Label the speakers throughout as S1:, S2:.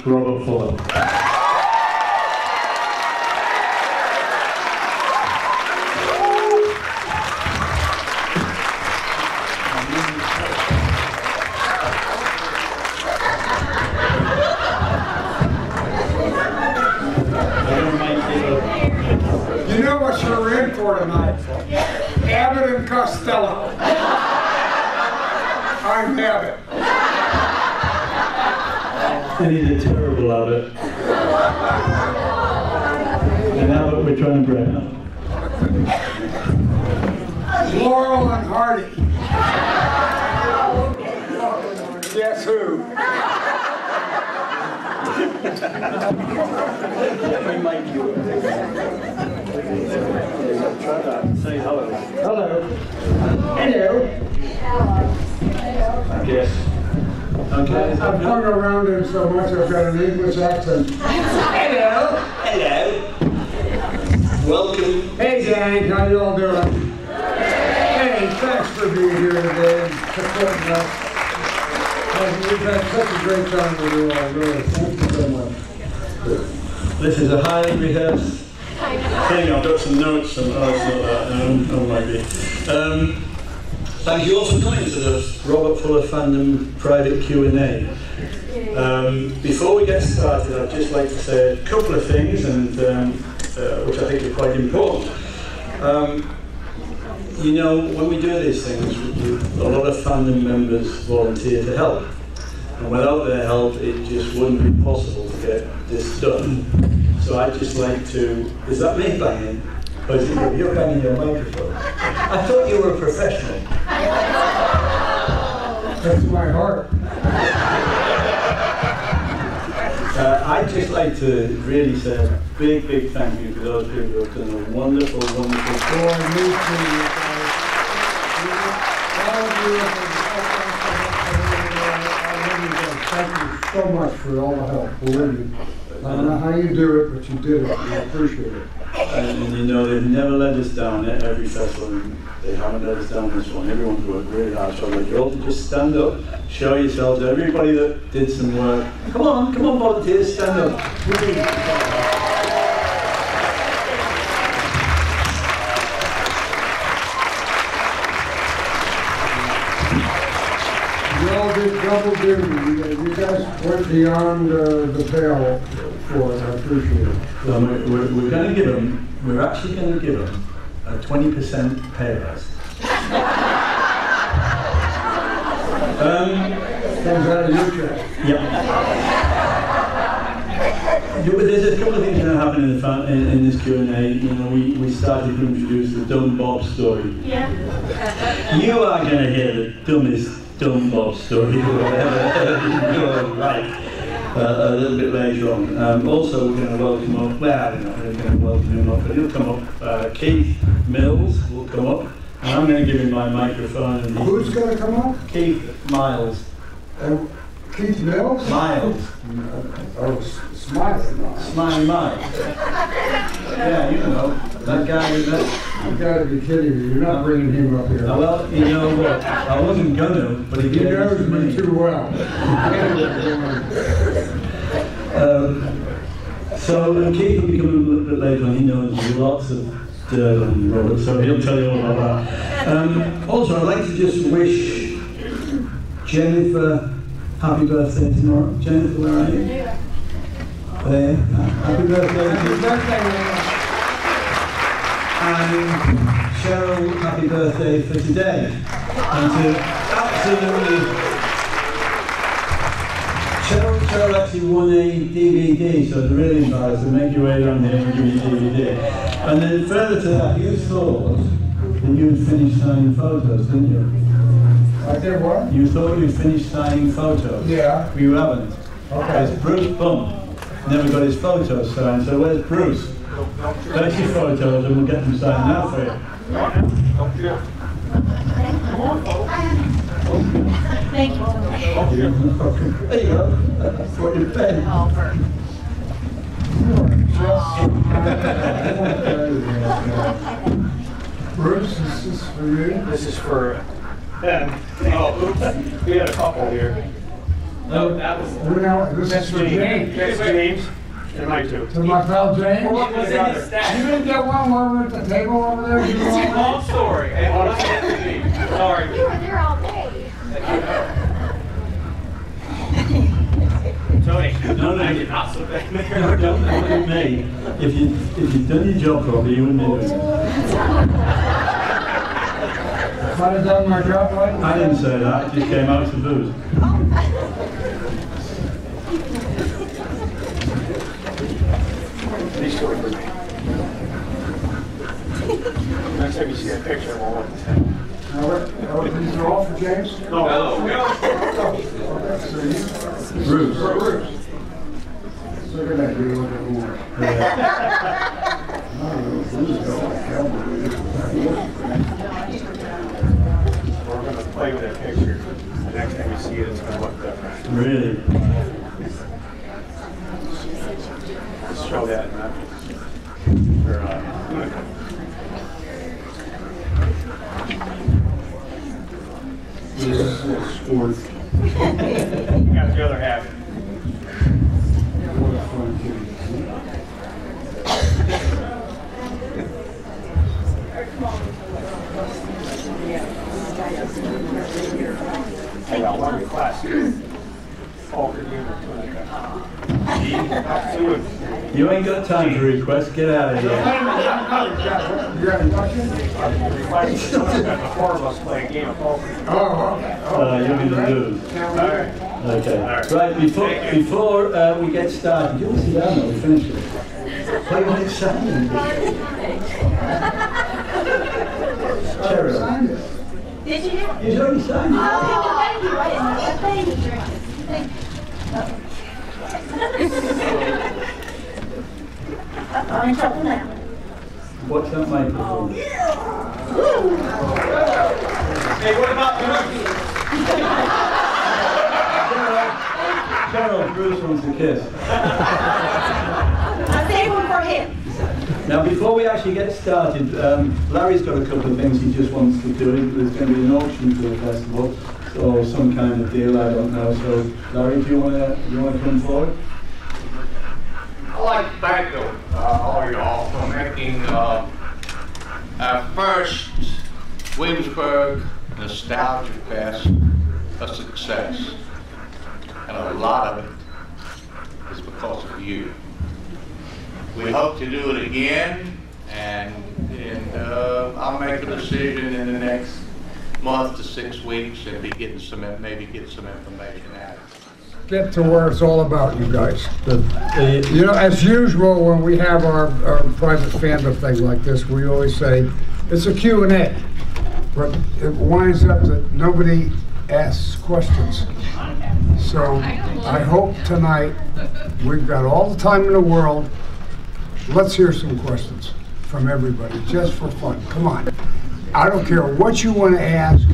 S1: Robert Fuller.
S2: You know what you're in for tonight? Abbott and Costello. I'm Abbott.
S1: And he's a terrible Abbott. And Abbott we're trying to bring up.
S2: Laurel and Hardy. Guess who?
S1: We might do it. Try that. Say hello. Hello.
S2: Hello.
S1: I guess. Okay.
S2: I've hung around him so much I've got an English accent. Hello.
S1: Hello. Welcome.
S2: Hey gang, how you all doing? Hey, thanks for being here today and supporting us. We've had such a great time with you all, really. Thank you so much.
S1: This is a highly rehearsed thing. I've got some notes and maybe. Thank you all for coming to the Robert Fuller Fandom private Q&A. Before we get started, I'd just like to say a couple of things, and which I think are quite important. You know, when we do these things, a lot of fandom members volunteer to help. And without their help, it just wouldn't be possible to get this done. So I'd just like to... Is that me banging? Or is it you? You're banging your microphone. I thought you were a professional.
S2: That's my heart.
S1: I'd just like to really say a big, big thank you to those people who have done a wonderful, wonderful job.
S2: Thank you so much for all the help. Believe me. I don't know how you do it, but you did it. I appreciate it.
S1: And you know, they've never let us down at every festival, and they haven't let us down this one. Everyone's worked really hard, so I'd like you all to just stand up, show yourselves, everybody that did some work. Come on, volunteers, stand up.
S2: You all did double duty. You guys went beyond the pale for it. I appreciate it.
S1: We're going to give them, we're actually going to give them a 20% pay rise.
S2: Comes out of your check.
S1: Yeah. But there's a couple of things that happen in this Q&A. You know, we started to introduce the Dumb Bob story.
S3: Yeah.
S1: You are going to hear the dumbest Dumb Bob story you've ever heard in your life a little bit later on. Also, we're going to welcome up, well, we're not really going to welcome him up, but he'll come up. Keith Mills will come up, and I'm going to give him my microphone. And
S2: who's going to come up?
S1: Keith Miles.
S2: Keith Mills?
S1: Miles.
S2: Oh, Smiley Miles.
S1: Smiley Miles. Yeah, you know, that guy with that.
S2: You've got to be kidding me. You're not bringing him up here.
S1: Well, you know what? I wasn't going to, but he
S2: knows me too well.
S1: So Keith will be coming a little bit later on. He knows lots of dirt on Robert, so he'll tell you all about that. Also, I'd like to just wish Jennifer happy birthday tomorrow. Jennifer, where are you? There. Happy birthday. Happy birthday. And Cheryl, happy birthday for today. And to absolutely... Cheryl actually won a DVD, so it's really embarrassed to make your way down here and give you a DVD. And then further to that, you thought that you'd finished signing photos, didn't you?
S2: I did what?
S1: You thought you'd finished signing photos.
S2: Yeah.
S1: But you haven't.
S2: Okay.
S1: It's Bruce Bump. Never got his photos signed, so where's Bruce? Take your photos and we'll get them signed now for you.
S3: Thank you so much.
S1: There you go. That's what you paid.
S2: Bruce, is this for you?
S4: This is for Ben. Oh, oops. We had a couple here. No, that was
S2: This is for James.
S4: That's James and my two.
S2: To my pal James.
S4: What was in the
S2: You
S4: stack?
S2: didn't get one while we were at the table over there? You were all
S4: Long story. Hey, what was that to me? Sorry.
S3: You were there all day.
S4: Tony,
S1: No,
S4: I did not sit back
S1: No,
S4: there.
S1: don't look at me. If you'd done your job properly, you wouldn't be doing it.
S2: If I'd have done my job right.
S1: I didn't say that, it just came out to booze.
S4: These two are for me. Next time you see that picture, we'll look at that.
S2: These are all for James?
S4: No,
S1: Bruce.
S2: Look at that, you look at more.
S4: we're going to play with that picture. The next time you see it, it's going to look different.
S1: Really?
S4: Let's show that in that.
S2: Scored.
S4: You got the other half. I got one request. All for you.
S1: You ain't got time to request, get out of here.
S2: You got a question?
S4: Request the four of us play a game of poker.
S2: Oh, okay.
S1: You'll be the lose.
S4: Alright.
S1: Okay.
S4: Alright.
S1: Right, before we get started, you want to sit down now, we finished it. Play when it's signed. Cheryl.
S3: Did you?
S1: He's already signed it.
S3: Oh, thank you. I didn't know that. Thank you. I'm in trouble now.
S1: What's that microphone?
S4: Hey, what about the
S1: Cheryl, Bruce wants a kiss.
S3: I'm saving one for him.
S1: Now, before we actually get started, Larry's got a couple of things he just wants to do. There's going to be an auction for the festival, or some kind of deal, I don't know. So, Larry, do you want to come forward?
S5: I'd like to thank all y'all for making our first Williamsburg Nostalgia Fest a success. And a lot of it is because of you. We hope to do it again, and I'll make a decision in the next month to 6 weeks and be getting maybe get some information out of it.
S2: Get to where it's all about, you guys. You know, as usual, when we have our private fandom thing like this, we always say, it's a Q&A. But it winds up that nobody asks questions. So I hope tonight, we've got all the time in the world. Let's hear some questions from everybody, just for fun. Come on. I don't care what you want to ask.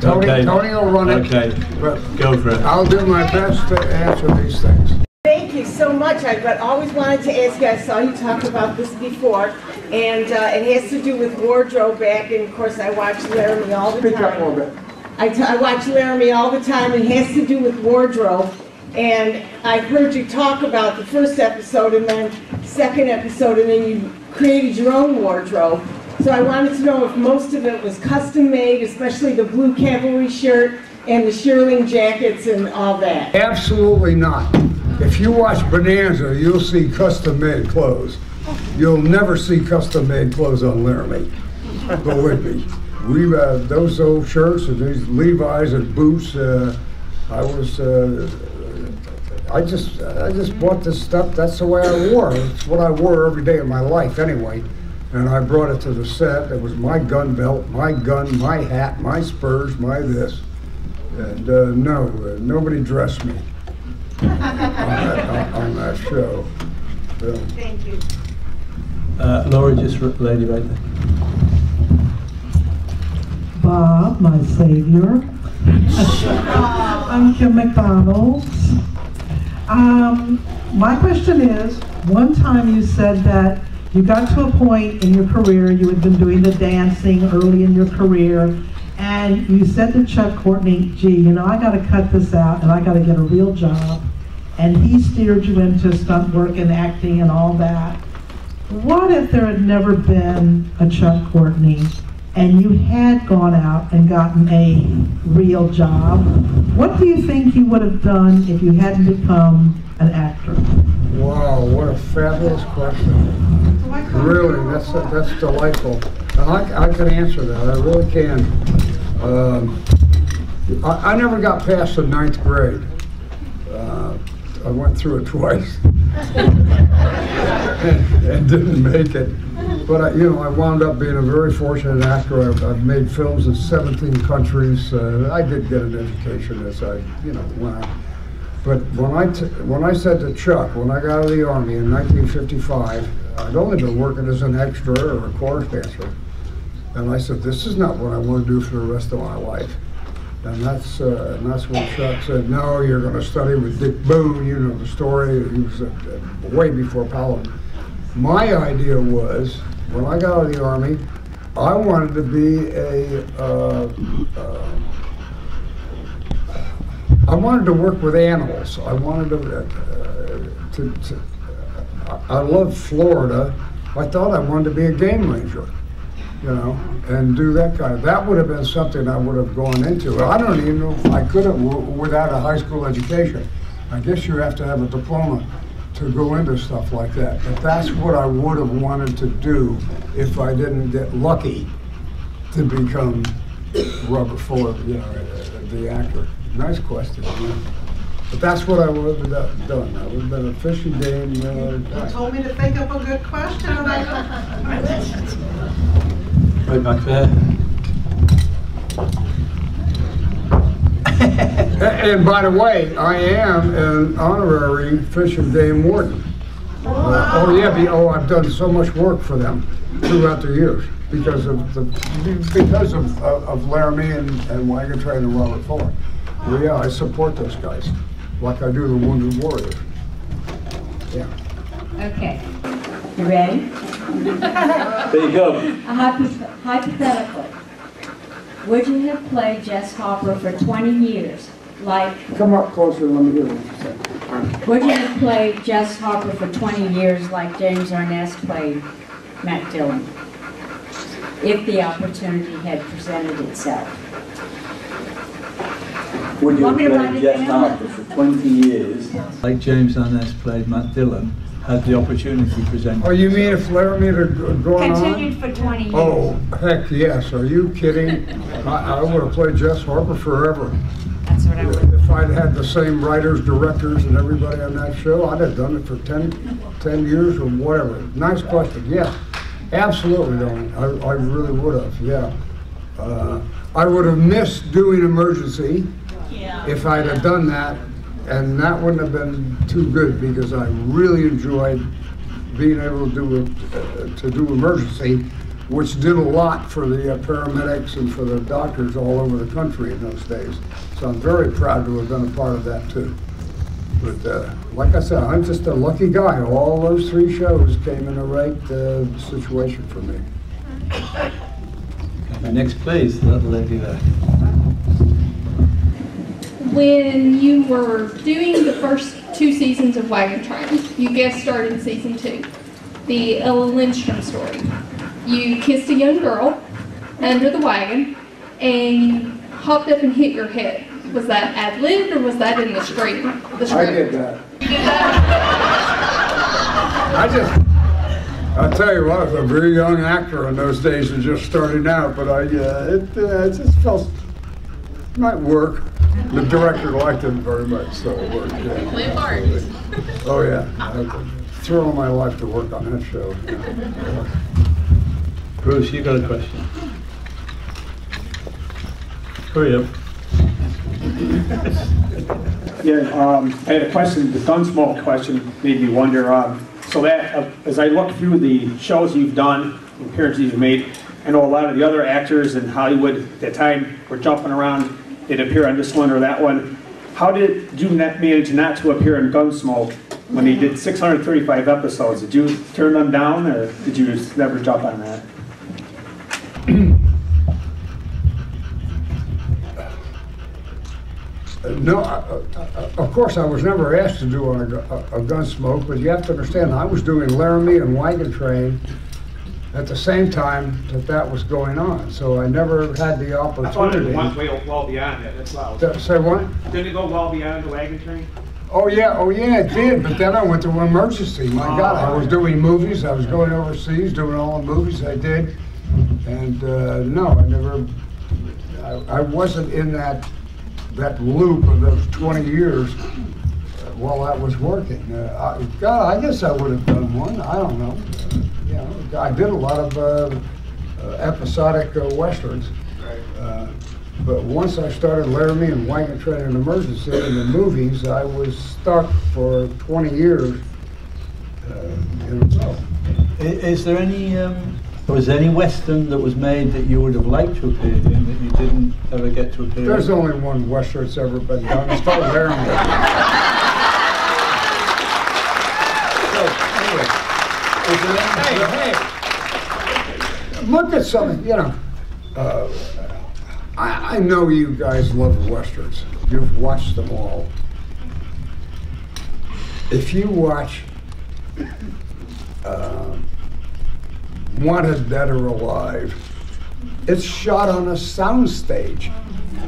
S2: Tony will run it.
S1: Okay,
S2: but
S1: go for it.
S2: I'll do my best to answer these things.
S6: Thank you so much. I've always wanted to ask you, I saw you talk about this before, and it has to do with wardrobe back, and of course I watch Laramie all the time.
S2: Speak up a little bit.
S6: I watch Laramie all the time, and it has to do with wardrobe. And I heard you talk about the first episode, and then second episode, and then you created your own wardrobe. So I wanted to know if most of it was custom made, especially the blue cavalry shirt and the shearling jackets and all that.
S2: Absolutely not. If you watch Bonanza, you'll see custom-made clothes. You'll never see custom-made clothes on Laramie. Believe me. We those old shirts and these Levi's and boots. I just bought this stuff. That's the way I wore. It's what I wore every day of my life anyway. And I brought it to the set. It was my gun belt, my gun, my hat, my spurs, my this. And no, nobody dressed me on that show. So.
S6: Thank you.
S1: Laura, just lady right there.
S7: Bob, my savior. I'm Kim McDonald. My question is, one time you said that you got to a point in your career, you had been doing the dancing early in your career, and you said to Chuck Courtney, gee, you know, I got to cut this out and I got to get a real job, and he steered you into stunt work and acting and all that. What if there had never been a Chuck Courtney and you had gone out and gotten a real job? What do you think you would have done if you hadn't become an actor?
S2: Wow, what a fabulous question. Really, that's delightful. And I can answer that, I really can. I never got past the 9th grade. I went through it twice and didn't make it. But I wound up being a very fortunate actor. I've made films in 17 countries. I did get an education as I went on. But when I said to Chuck, when I got out of the Army in 1955, I'd only been working as an extra or a chorus dancer. And I said, this is not what I want to do for the rest of my life. And that's when Chuck said, no, you're going to study with Dick Boone. You know the story. He was way before Powell. My idea was, when I got out of the Army, I wanted to be I wanted to work with animals. I wanted I love Florida. I thought I wanted to be a game ranger, and do that kind of. That would have been something I would have gone into. I don't even know if I could have without a high school education. I guess you have to have a diploma to go into stuff like that. But that's what I would have wanted to do if I didn't get lucky to become Robert Fuller, the actor. Nice question. But that's what I would have done. I would have been a fishing game.
S7: You told me to think up a good question.
S1: Right back there.
S2: And by the way, I am an honorary fish and game warden. I've done so much work for them throughout the years because of Laramie and Wagon Train and Robert Fuller. Well, yeah, I support those guys like I do the Wounded Warriors. Yeah.
S3: Okay. You ready?
S1: There you go.
S3: Hypothetically, would you have played Jess Hopper for 20 years?
S2: Come up closer and let me hear what you said.
S3: Would you have played Jess Hopper for 20 years like James Arness played Matt Dillon, if the opportunity had presented itself?
S8: Would you
S3: Want me
S8: have
S3: to write
S8: played
S3: it
S8: Jess
S3: down?
S8: Harper for 20 years?
S1: Like James Arness played Matt Dillon, had the opportunity presented.
S2: Oh, you mean if Laramie had gone on?
S3: Continued for 20 years.
S2: Oh, heck yes. Are you kidding? I would have played Jess Harper forever.
S3: That's what I would.
S2: If I'd had the same writers, directors, and everybody on that show, I'd have done it for 10 years or whatever. Nice question. Yeah, absolutely, Don. I really would have, yeah. I would have missed doing Emergency if I'd have done that, and that wouldn't have been too good because I really enjoyed being able to do Emergency, which did a lot for the paramedics and for the doctors all over the country in those days. So I'm very proud to have been a part of that too. But like I said, I'm just a lucky guy. All those 3 shows came in the right situation for me.
S1: Okay, next please, that lady there.
S9: When you were doing the first 2 seasons of Wagon Train, you guest starred in season 2, the Ella Lindstrom story. You kissed a young girl under the wagon, and you hopped up and hit your head. Was that ad-libbed or was that in the script?
S2: I did that.
S9: You did that?
S2: I'll tell you what, I was a very young actor in those days and just starting out, but it just felt, might work. The director liked it very much, so it worked. Yeah.
S9: Play a part.
S2: Oh yeah, I threw all my life to work on that show.
S1: Bruce, you got a question? Hurry up.
S4: Yeah, I had a question, the Gunsmoke question made me wonder, so that, as I look through the shows you've done, the appearances you've made, I know a lot of the other actors in Hollywood at that time were jumping around, they'd appear on this one or that one. How did you manage not to appear in Gunsmoke when they did 635 episodes? Did you turn them down, or did you just never jump on that?
S2: No, of course, I was never asked to do a Gunsmoke, but you have to understand, I was doing Laramie and Wagon Train at the same time that was going on, so I never had the opportunity.
S4: I thought it went well beyond that, that's what I was
S2: Say what?
S4: Didn't it go well beyond the Wagon Train?
S2: Oh yeah, it did, but then I went to emergency. My God, I was doing movies, I was going overseas, doing all the movies I did, and no, I wasn't in that loop of those 20 years while that was working. God, I guess I would have done one. I don't know. You know, I did a lot of episodic westerns, but once I started Laramie and Wagon Train and Emergency in the movies, I was stuck for 20 years in a row.
S1: Is there any? Was there any western that was made that you would have liked to appear in that you didn't ever get to appear in?
S2: There's only one western that's ever been done. It's called Vernon. Hey, look at something, you know. I know you guys love westerns. You've watched them all. If you watch Wanted Dead or Alive, it's shot on a soundstage.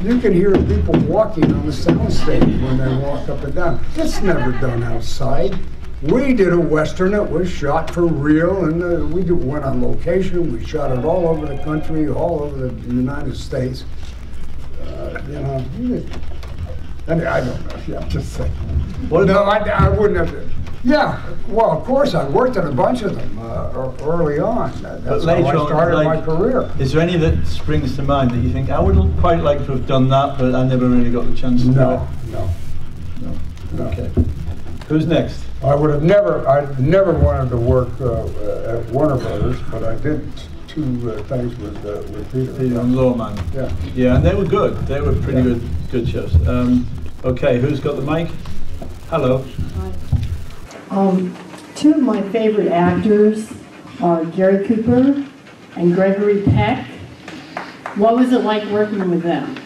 S2: You can hear people walking on the soundstage when they walk up and down. It's never done outside. We did a western that was shot for real, and we went on location. We shot it all over the country, all over the United States. You know, I don't know. Yeah, I'm just saying. No, I wouldn't have. Yeah, well, of course, I worked on a bunch of them early on. That's how I started my career.
S1: Is there any that springs to mind that you think, I would quite like to have done that, but I never really got the chance to do it? No. Okay. Who's next?
S2: I never wanted to work at Warner Brothers, but I did two things with Peter
S1: and Lawman.
S2: Yeah.
S1: Yeah, and they were good. They were pretty good shows. Okay, who's got the mic? Hello.
S10: Two of my favorite actors are Gary Cooper and Gregory Peck. What was it like working with them?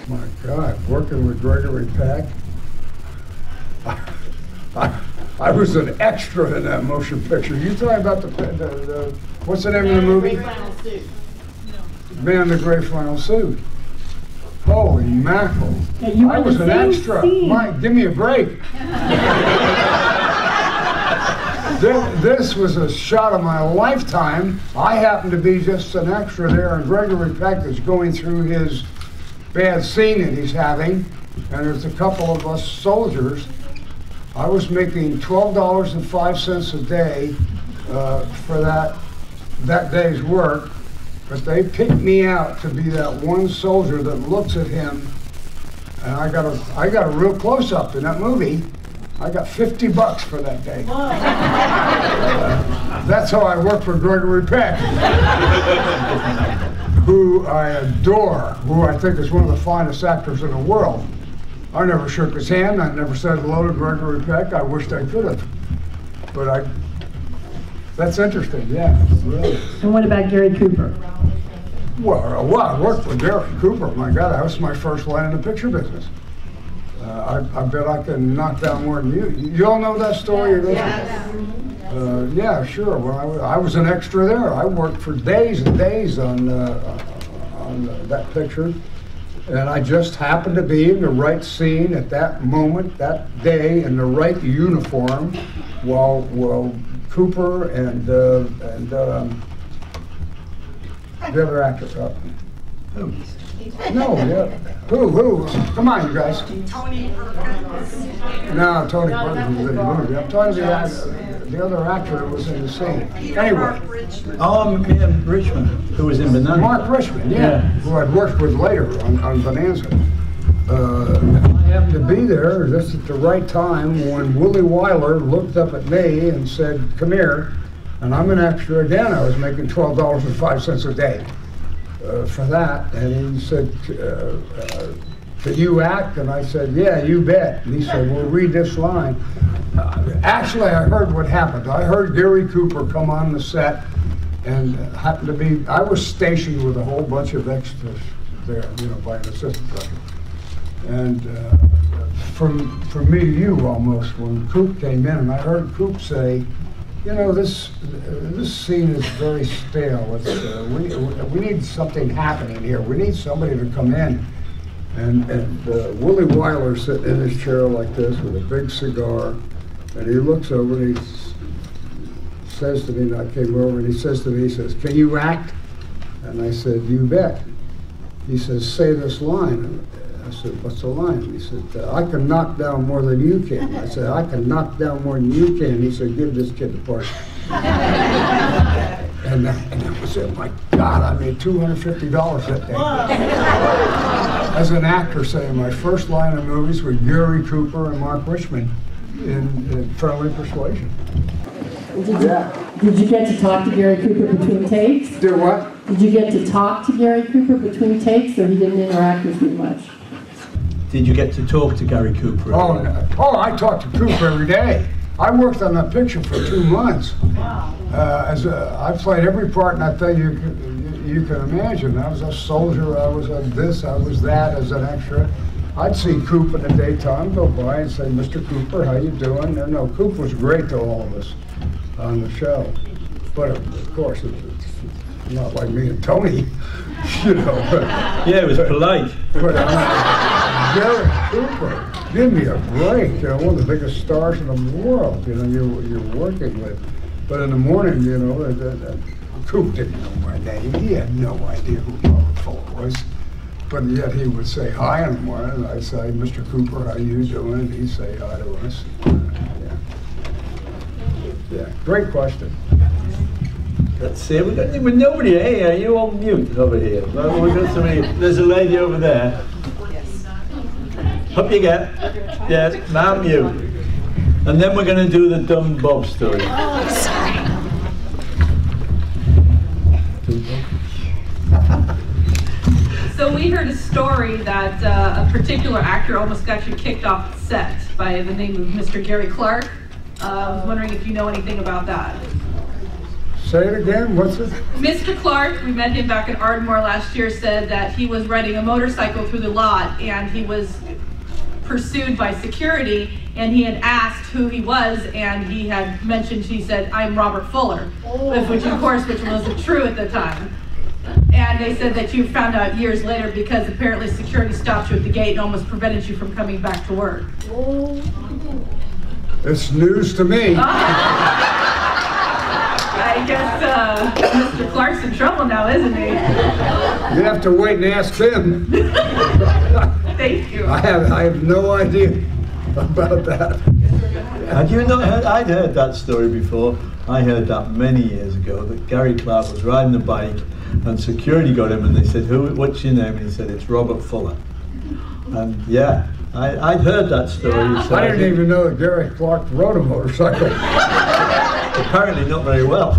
S2: My God, working with Gregory Peck. I was an extra in that motion picture. You talking about the what's the name of the movie? Man in the Gray Flannel Suit. Holy mackerel.
S10: Yeah,
S2: I was an extra. Mike, give me a break. This was a shot of my lifetime. I happened to be just an extra there, and Gregory Peck is going through his bad scene that he's having, and there's a couple of us soldiers. I was making $12.05 a day for that day's work, but they picked me out to be that one soldier that looks at him, and I got a real close-up in that movie. I got $50 for that day. That's how I work for Gregory Peck, who I adore, who I think is one of the finest actors in the world. I never shook his hand. I never said hello to Gregory Peck. I wished I could have, but that's interesting. Yeah, really.
S10: And what about Gary Cooper?
S2: Well, I worked with Gary Cooper. My God, that was my first line in the picture business. I bet I can knock down more than you. You all know that story? Yes. Yeah, sure. Well, I was an extra there. I worked for days and days on that picture, and I just happened to be in the right scene at that moment, that day, in the right uniform, while Cooper and the other actor. No, yeah. Who? Come on, you guys.
S6: Tony Perkins.
S2: No, Tony Perkins was in the movie. I'm talking the other actor that was in the scene. Anyway.
S1: Oh, Richmond, who was in Bonanza.
S2: Mark Richmond, yeah. Who I'd worked with later on Bonanza. I happened to be there just at the right time when Willie Wyler looked up at me and said, "Come here." And I'm an extra again. I was making $12.05 a day. For that, and he said, "Can you act?" And I said, "Yeah, you bet." And he said, "Well, read this line." Actually, I heard what happened. I heard Gary Cooper come on the set, and happened to be, I was stationed with a whole bunch of extras there, by an assistant director. And from me to you almost, when Coop came in, and I heard Coop say, you know, this scene is very stale. It's, we need something happening here. We need somebody to come in. And Willie Wyler sitting in his chair like this with a big cigar, and he looks over and he says to me, and I came over, and he says to me, he says, "Can you act?" And I said, "You bet." He says, "Say this line." And I said, "What's the line?" He said, "I can knock down more than you can." I said, "I can knock down more than you can." He said, "Give this kid a part." And that was it. My God, I made $250 that day. As an actor, saying my first line of movies with Gary Cooper and Mark Richmond in Friendly Persuasion.
S10: Did you get to talk to Gary Cooper between takes?
S2: Do what?
S10: Did you get to talk to Gary Cooper between takes, or he didn't interact with you much?
S1: Did you get to talk to Gary Cooper?
S2: Oh, I talked to Cooper every day. I worked on that picture for 2 months. I played every part in that thing you can imagine. I was a soldier, I was a this, I was that as an extra. I'd see Coop in the daytime, go by and say, "Mr. Cooper, how you doing?" No, Coop was great to all of us on the show. But of course, it's not like me and Tony, you know.
S1: Yeah, it was polite.
S2: But Gary Cooper, give me a break. You know, one of the biggest stars in the world, you know, you're working with. But in the morning, you know, Coop didn't know my name. He had no idea who Robert Fuller was. But yet he would say hi in the morning, and I'd say, "Mr. Cooper, how you doing?" And he'd say hi to us. Yeah, great question.
S1: Let's see, we've got nobody here. You all mute over here. Well, we've got somebody. There's a lady over there. Up you get. Yes, now mute. And then we're going to do the dumb Bob story.
S11: Oh, sorry.
S12: So we heard a story that a particular actor almost got you kicked off the set by the name of Mr. Gary Clark. I was wondering if you know anything about that.
S2: Say it again, what's it?
S12: Mr. Clark, we met him back in Ardmore last year, said that he was riding a motorcycle through the lot and he was pursued by security, and he had asked who he was, and he had mentioned, he said, "I'm Robert Fuller," which wasn't true at the time. And they said that you found out years later because apparently security stopped you at the gate and almost prevented you from coming back to work.
S2: It's news to me.
S12: I guess Mr. Clark's in trouble now, isn't he?
S2: You have to wait and ask him.
S12: Thank you.
S2: I have no idea about that.
S1: Had you not heard? I'd heard that story before. I heard that many years ago, that Gary Clark was riding a bike and security got him and they said, "What's your name?" And he said, "It's Robert Fuller." And yeah, I'd heard that story.
S12: Yeah.
S1: So
S2: I didn't even know that Gary Clark rode a motorcycle.
S1: Apparently not very well.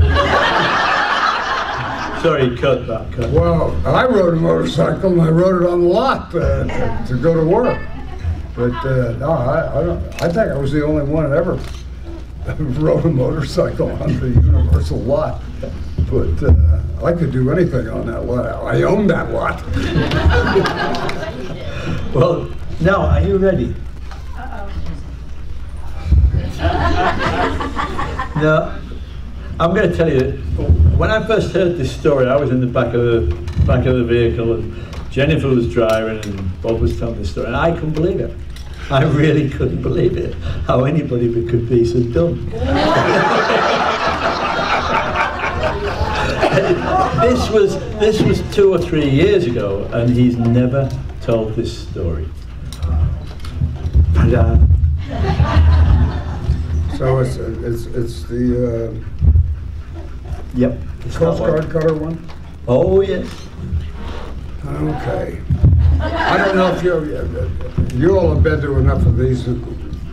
S1: Sorry, cut.
S2: Well, I rode a motorcycle and I rode it on the lot to go to work. But no, I think I was the only one that ever rode a motorcycle on the Universal lot. But I could do anything on that lot. I own that lot.
S1: Well, now, are you ready? No, I'm going to tell you, when I first heard this story, I was in the back of the vehicle, and Jennifer was driving, and Bob was telling the story, and I couldn't believe it. I really couldn't believe it, how anybody could be so dumb. This was 2 or 3 years ago, and he's never told this story.
S2: So it's the
S1: yep,
S2: Coast Guard cutter one?
S1: Oh yes.
S2: Okay. I don't know if you all have been to enough of these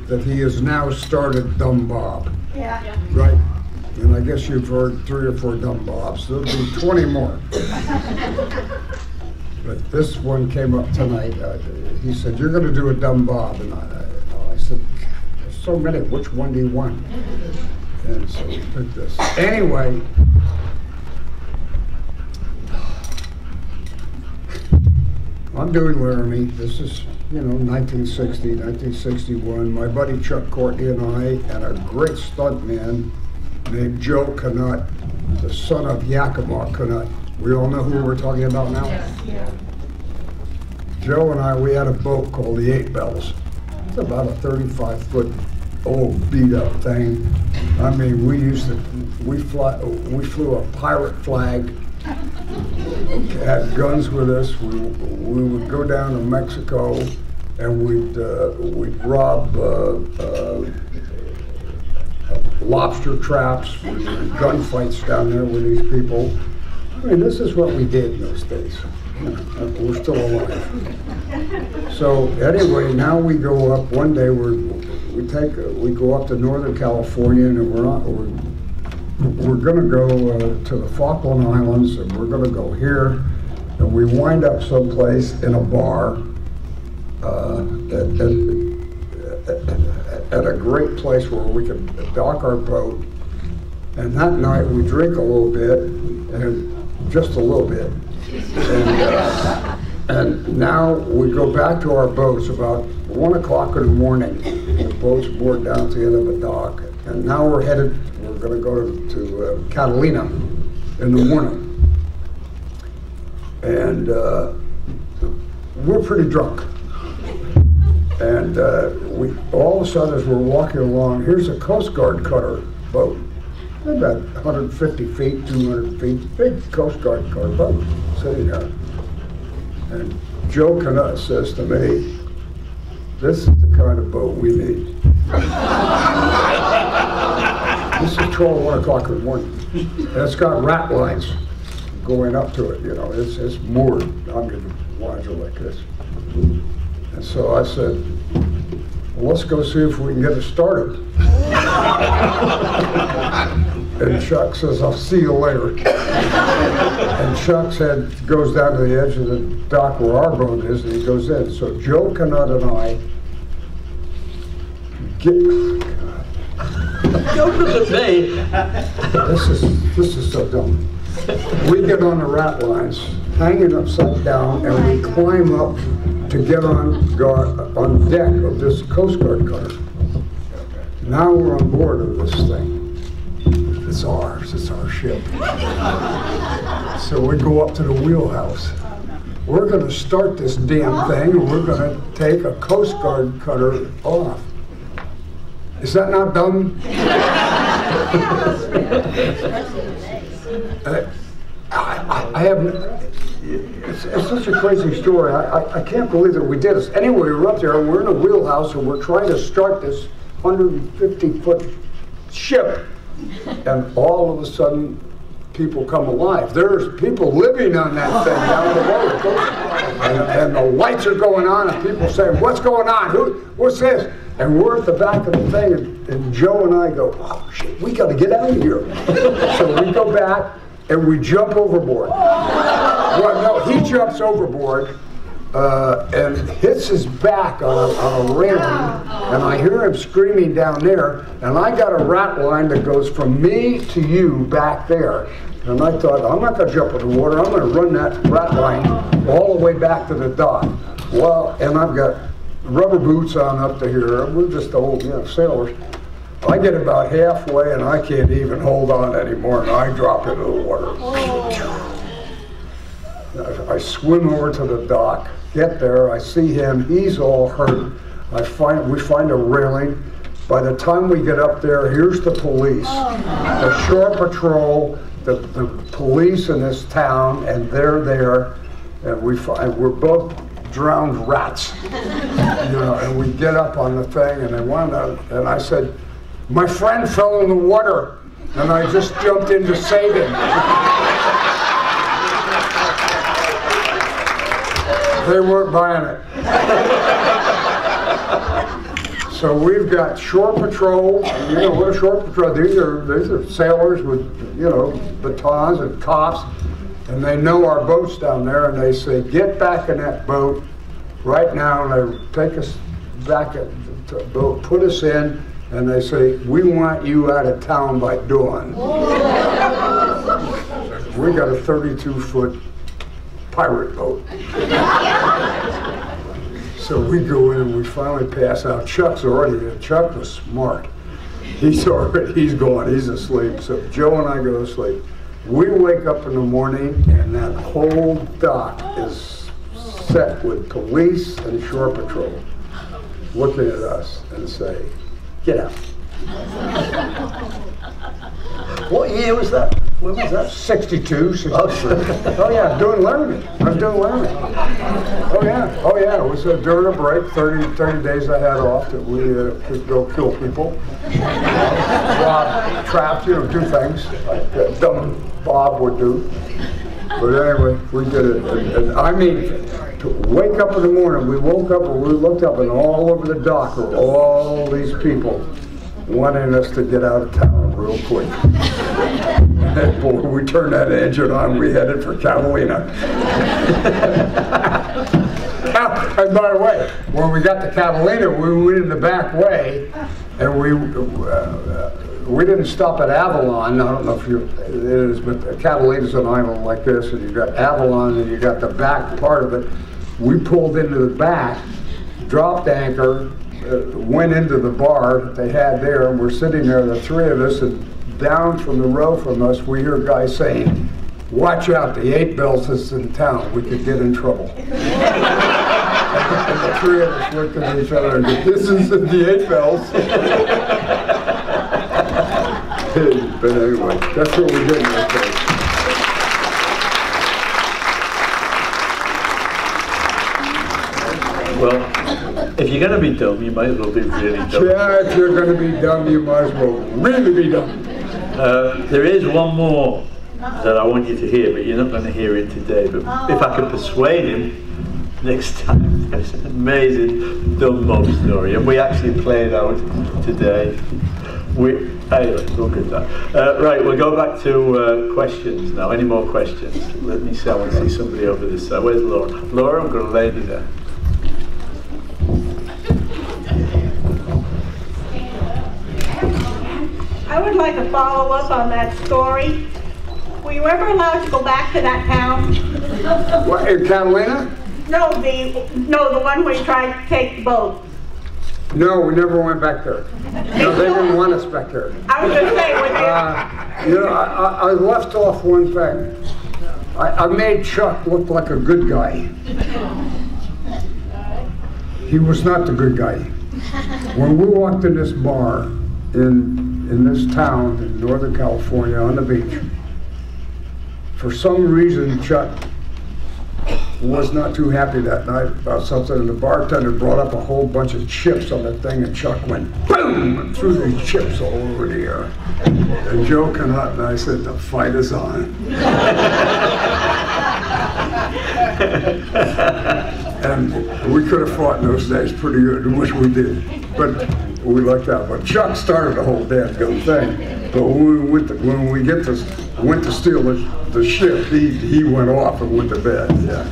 S2: that he has now started Dumb Bob.
S6: Yeah.
S2: Right? And I guess you've heard 3 or 4 Dumb Bobs. There'll be 20 more. But this one came up tonight. He said, "You're going to do a Dumb Bob." And I said, "There's so many. Which one do you want?" And so we picked this. Anyway, I'm doing Laramie. This is, 1960, 1961. My buddy Chuck Courtney and I, and a great stuntman named Joe Canut, the son of Yakima Canut. We all know who we're talking about now?
S9: Yeah.
S2: Joe and I, we had a boat called the Eight Bells. It's about a 35-foot old beat-up thing. I mean, we flew a pirate flag, had guns with us. We would go down to Mexico and we'd rob lobster traps, with gunfights down there with these people. I mean, this is what we did in those days. We're still alive. So anyway, now we go up. One day we go up to Northern California, and we're going to go to the Falkland Islands, and we're going to go here, and we wind up someplace in a bar at a great place where we can dock our boat. And that night we drink a little bit, and just a little bit. And now we go back to our boats about 1 o'clock in the morning. The boat's moored down at the end of a dock. And now we're going to go to Catalina in the morning. And we're pretty drunk. And all of a sudden, as we're walking along, here's a Coast Guard cutter boat. About 150 feet, 200 feet, big Coast Guard cutter boat sitting there. And Joe Canut says to me, "This is the kind of boat we need." This is 12, 1 o'clock in the morning. And it's got rat lines going up to it, it's moored. I'm getting lines like this. And so I said, "Well, let's go see if we can get it started." And Chuck says, "I'll see you later." And Chuck's head goes down to the edge of the dock where our boat is, and he goes in. So Joe Canut and I
S1: Go to the bay.
S2: This is so dumb. We get on the rat lines, hanging upside down, and we climb up to get on deck of this Coast Guard cutter. Now we're on board of this thing. It's ours, it's our ship. So we go up to the wheelhouse. We're going to start this damn thing, and we're going to take a Coast Guard cutter off. Is that not dumb? I have, it's such a crazy story. I can't believe that we did this. Anyway, we're up there, and we're in a wheelhouse, and we're trying to start this 150-foot ship. And all of a sudden, people come alive. There's people living on that thing down the road. And the lights are going on, and people saying, "What's going on? What's this?" And we're at the back of the thing, and Joe and I go, "Oh, shit, we got to get out of here." So we go back, and we jump overboard. Well, no, he jumps overboard and hits his back on a railing, and I hear him screaming down there, and I got a rat line that goes from me to you back there. And I thought, I'm not going to jump in the water, I'm going to run that rat line all the way back to the dock. Well, and I've got rubber boots on up to here, we're just old sailors. I get about halfway and I can't even hold on anymore, and I drop into the water. I swim over to the dock, get there, I see him, he's all hurt. We find a railing. By the time we get up there, here's the police, the shore patrol, the police in this town, and they're there, and we're both drowned rats, and we get up on the thing, and and I said, "My friend fell in the water," and I just jumped in to save him. They weren't buying it. So we've got shore patrol. What a shore patrol. These are sailors with batons and cops, and they know our boat's down there, and they say, "Get back in that boat right now," and they take us back at the boat, put us in, and they say, "We want you out of town by dawn." We got a 32-foot pirate boat. So we go in and we finally pass out. Chuck was smart. He's gone, he's asleep. So Joe and I go to sleep. We wake up in the morning and that whole dock is set with police and shore patrol looking at us and say, "Get out." What year was that? When was that? 62, 63. Oh yeah, I was doing learning. Oh yeah, it was during a break, 30 days I had off that we could go kill people. Rob traps, do things like dumb Bob would do. But anyway, we did it. And I mean, to wake up in the morning, we woke up and we looked up and all over the dock were all these people wanting us to get out of town real quick. And boy, we turned that engine on, we headed for Catalina. And by the way, when we got to Catalina, we went in the back way, and we didn't stop at Avalon. I don't know if it is, but Catalina's an island like this, and you got Avalon, and you got the back part of it. We pulled into the back, dropped anchor, went into the bar that they had there, and we're sitting there, the three of us, and down from the row from us, we hear guys saying, "Watch out, the 8 bells is in town, we could get in trouble." And the three of us looked at each other and said, "This isn't the 8 bells." But anyway, that's what we did in that day.
S1: Well, if you're going to be dumb, you might as well be really dumb.
S2: Yeah, if you're going to be dumb, you might as well really be dumb.
S1: There is one more that I want you to hear, but you're not going to hear it today. But if I can persuade him next time, there's an amazing dumb Bob story, and we actually play it out today. Anyway, look at that. Right, we'll go back to questions now. Any more questions? Let me see. I want to see somebody over this side. Where's Laura? Laura, I've got a lady there.
S11: I would like to follow up on that story. Were you ever allowed to go back to that town?
S2: What, in Catalina?
S11: No, the one where you tried to take the boat.
S2: No, we never went back there. No, they didn't want us back there.
S11: I was going to say,
S2: I left off one thing. I made Chuck look like a good guy. He was not the good guy. When we walked in this bar in this town in Northern California on the beach, for some reason Chuck was not too happy that night about something, and the bartender brought up a whole bunch of chips on that thing, and Chuck went boom and threw these chips all over the air. And Joe came out and I said, "The fight is on." And we could have fought in those days pretty good, which we did, but we lucked out. But Chuck started the whole damn good thing. But when we went to steal the ship, he went off and went to bed. Yeah.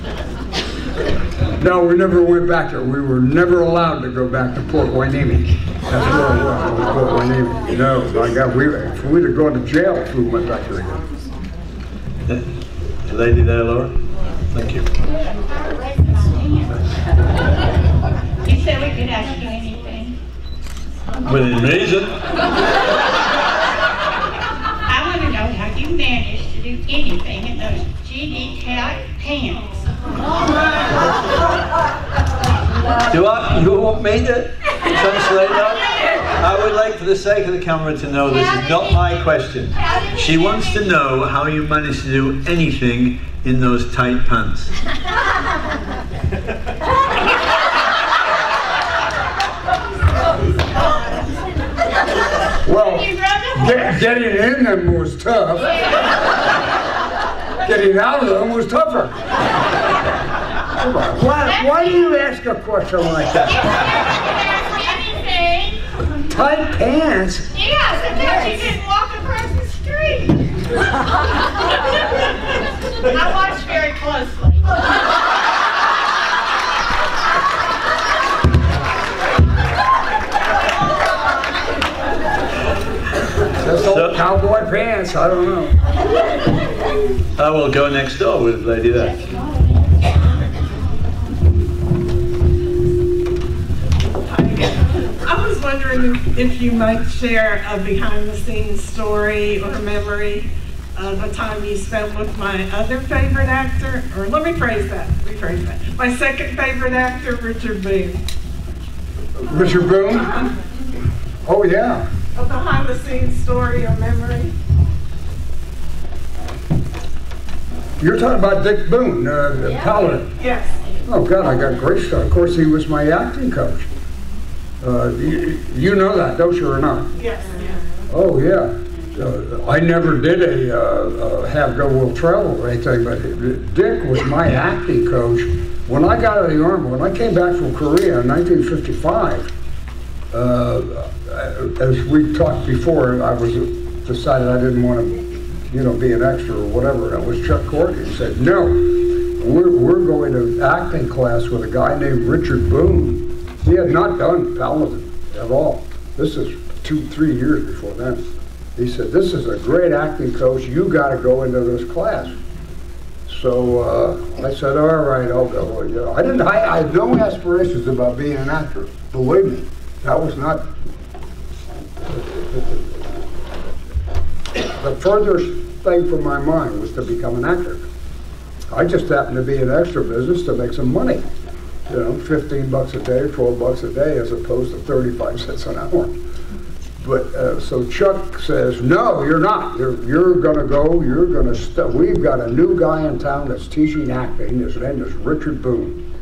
S2: No, we never went back there. We were never allowed to go back to Port Hueneme. That's where it was, Port Hueneme. No, my God, we'd have gone to jail if we went back there again.
S1: The lady there, Laura. Thank you.
S11: You said we could ask you anything.
S1: Within reason.
S11: I want to know how you managed to do anything in those GD pants.
S1: You want me to translate that? I would like, for the sake of the camera, to know this is not my question. She wants to know how you managed to do anything in those tight pants.
S2: Well, getting in them was tough. Getting out of them was tougher. Why do you ask a question like that?
S11: Anything?
S2: Tight pants?
S11: Yeah, sometimes you didn't walk across the street. I watched very closely.
S2: Just old cowboy pants, I don't know.
S1: I will go next door with the lady there.
S11: wondering if you might share a behind-the-scenes story or memory of a time you spent with my other favorite actor, or let me rephrase that. My second favorite actor, Richard Boone.
S2: Richard Boone? Oh, yeah.
S11: A behind-the-scenes story or memory?
S2: You're talking about Dick Boone, the Paladin.
S11: Yes.
S2: Oh, God, I got great stuff. Of course, he was my acting coach. You know that, don't you, or not?
S11: Yes.
S2: Oh, yeah. I never did a Have Go Will Travel or anything, but Dick was my acting coach. When I got out of the Army, when I came back from Korea in 1955, as we talked before, I decided I didn't want to, be an extra or whatever. It was Chuck Courtney who said, no, we're going to acting class with a guy named Richard Boone. He had not done Paladin at all. This is 2-3 years before then. He said, this is a great acting coach. You got to go into this class. So I said, all right, I'll go. I had no aspirations about being an actor. Believe me, that was not the furthest thing from my mind was to become an actor. I just happened to be in extra business to make some money. 15 bucks a day, 12 bucks a day, as opposed to 35 cents an hour. But so Chuck says, no, you're not. You're going to go. You're going to. We've got a new guy in town that's teaching acting. His name is Richard Boone.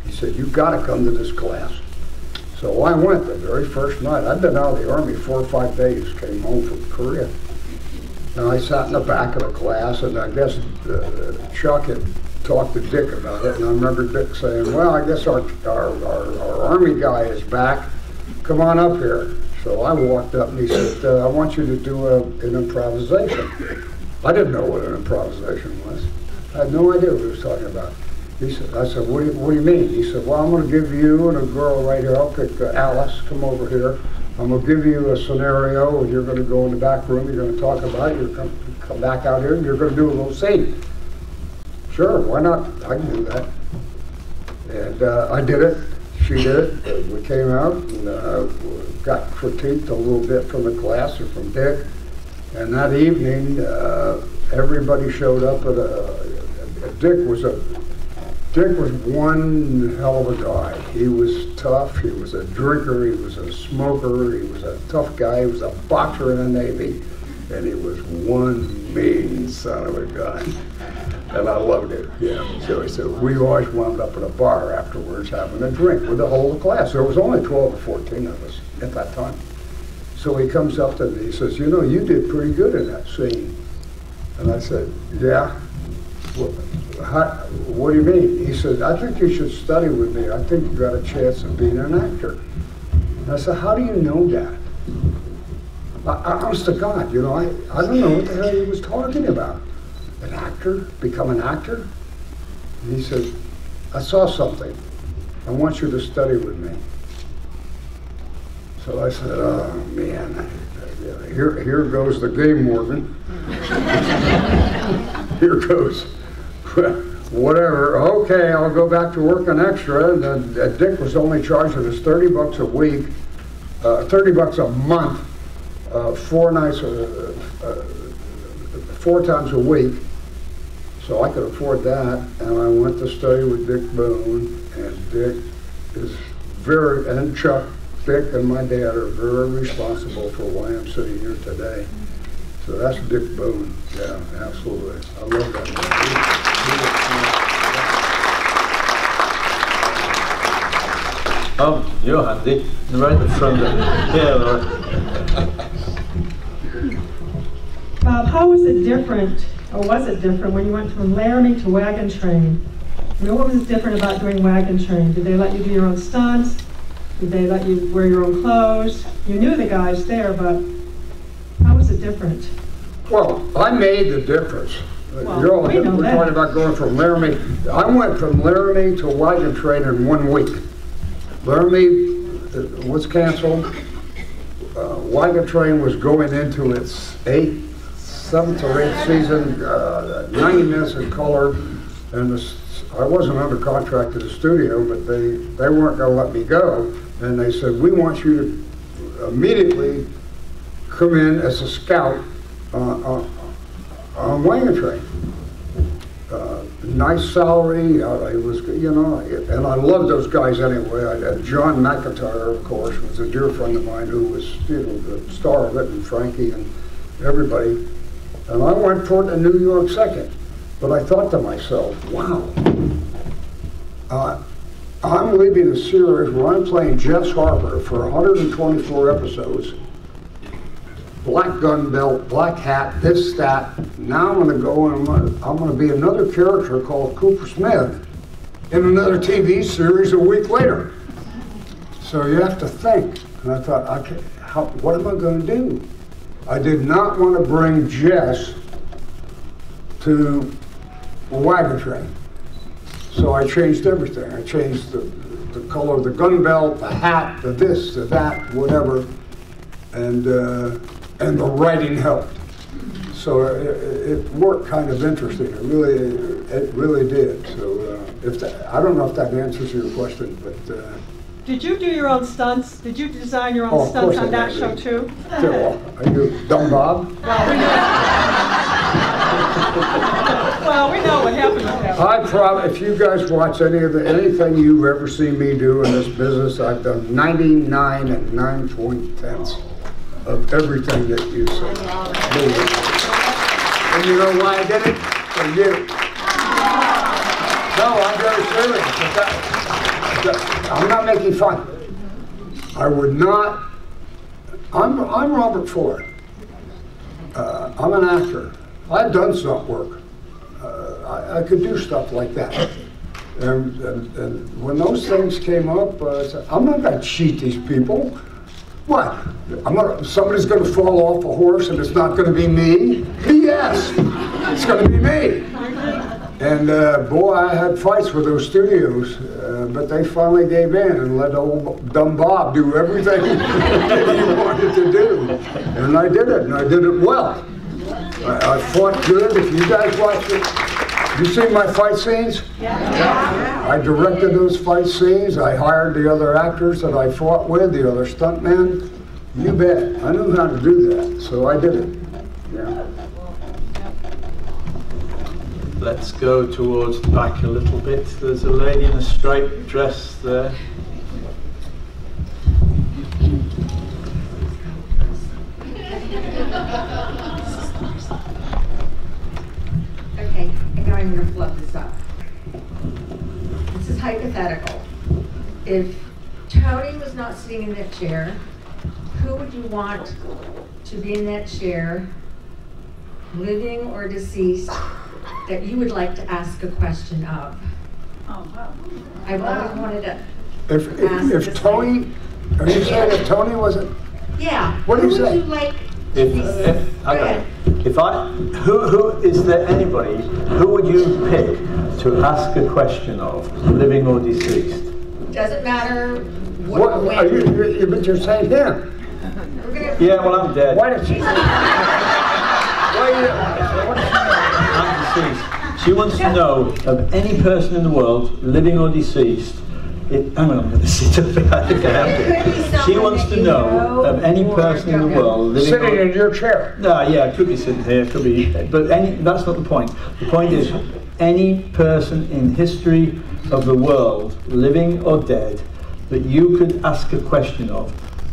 S2: He said, you've got to come to this class. So I went the very first night. I'd been out of the Army 4 or 5 days. Came home from Korea. And I sat in the back of the class, and I guess Chuck had talked to Dick about it. And I remember Dick saying, well, I guess our Army guy is back. Come on up here. So I walked up and he said, I want you to do an improvisation. I didn't know what an improvisation was. I had no idea what he was talking about. I said, what do you mean? He said, well, I'm going to give you and a girl right here. I'll pick Alice, come over here. I'm going to give you a scenario, and you're going to go in the back room. You're going to talk about it. You're going to come back out here, and you're going to do a little scene. Sure, why not? I can do that. And I did it. She did it. We came out and got critiqued a little bit from the class or from Dick. And that evening, everybody showed up at Dick was one hell of a guy. He was tough. He was a drinker. He was a smoker. He was a tough guy. He was a boxer in the Navy. And he was one mean son of a gun. And I loved it. Yeah. So he said, we always wound up at a bar afterwards having a drink with the whole class. There was only 12 or 14 of us at that time. So he comes up to me, he says, you did pretty good in that scene. And I said, yeah. What do you mean? He said, I think you should study with me. I think you've got a chance of being an actor. And I said, how do you know that? Honest to God, I don't know what the hell he was talking about. An actor? Become an actor? And he said, I saw something. I want you to study with me. So I said, oh man, here goes the game warden. Here goes. Whatever, okay, I'll go back to working extra. And Dick was only charging us 30 bucks a week, 30 bucks a month, 4 nights, 4 times a week. So I could afford that, and I went to study with Dick Boone, and Dick is and Chuck, Dick and my dad are very responsible for why I'm sitting here today. So that's Dick Boone, yeah, absolutely. I love that man.
S13: Johan, right from the,
S14: Bob, how was it different, or was it different when you went from Laramie to Wagon Train? What was different about doing Wagon Train? Did they let you do your own stunts? Did they let you wear your own clothes? You knew the guys there, but how was it different?
S2: Well, I made the difference.
S14: Well,
S2: we're talking about going from Laramie. I went from Laramie to Wagon Train in 1 week. Laramie was canceled. Wagon Train was going into its 7th or 8th season, 90 minutes in color, and I wasn't under contract to the studio, but they weren't going to let me go. and they said, we want you to immediately come in as a scout on wagon train. Nice salary, it was, you know, and I loved those guys anyway. John McIntyre, of course, was a dear friend of mine who was, you know, the star of it, and Frankie and everybody. And I went for it in New York second. But I thought to myself, wow, I'm leaving a series where I'm playing Jess Harper for 124 episodes. Black gun belt, black hat, this, that. Now I'm going to go and I'm going to be another character called Cooper Smith in another TV series a week later. So you have to think. And I thought, what am I going to do? I did not want to bring Jess to a wagon train. So I changed everything. I changed the color of the gun belt, the hat, the this, the that, whatever. And the writing helped. So it worked kind of interesting. It really did. So I don't know if that answers your question, but.
S14: Did you do your own stunts? Did you design your own stunts on that show too?
S2: Are you Dumb Bob?
S14: Well, we know what happened with that.
S2: If you guys watch anything you've ever seen me do in this business, I've done 99 and 9/10 of everything that you see. And you know why I did it? For you. No, I'm very serious. I'm not making fun. I would not. I'm Robert Ford. I'm an actor. I've done stunt work. I could do stuff like that. And when those things came up, I said, I'm not going to cheat these people. What? Somebody's going to fall off a horse and it's not going to be me? Yes, it's going to be me. And boy, I had fights with those studios, but they finally gave in and let old Dumb Bob do everything that he wanted to do. And I did it, and I did it well. I fought good. If you guys watch it, you see my fight scenes? Yeah. I directed those fight scenes. I hired the other actors that I fought with, the other stuntmen. You bet. I knew how to do that, so I did it. Yeah.
S13: Let's go towards the back a little bit. There's a lady in a striped dress there.
S15: Okay, and now I'm going to flip this up. This is hypothetical. If Tony was not sitting in that chair, who would you want to be in that chair, living or deceased, that you would like to ask a question of? Oh, wow. I've always wanted to
S2: If Tony, are you saying if Tony wasn't?
S15: Yeah.
S2: What do you say?
S15: Who would you like?
S13: Who is there anybody, who would you pick to ask a question of, living or deceased?
S15: Doesn't matter
S2: What are you, but you're saying him.
S13: Yeah, well, I'm dead.
S2: Why did she?
S13: I'm deceased. She wants to know of any person in the world, living or deceased. Hang on, I'm going to sit up here. I think I have to. She wants to know of any person in the world living
S2: sitting in your chair.
S13: No, yeah, it could be sitting here, could be, but that's not the point. The point is, any person in history of the world, living or dead, that you could ask a question of,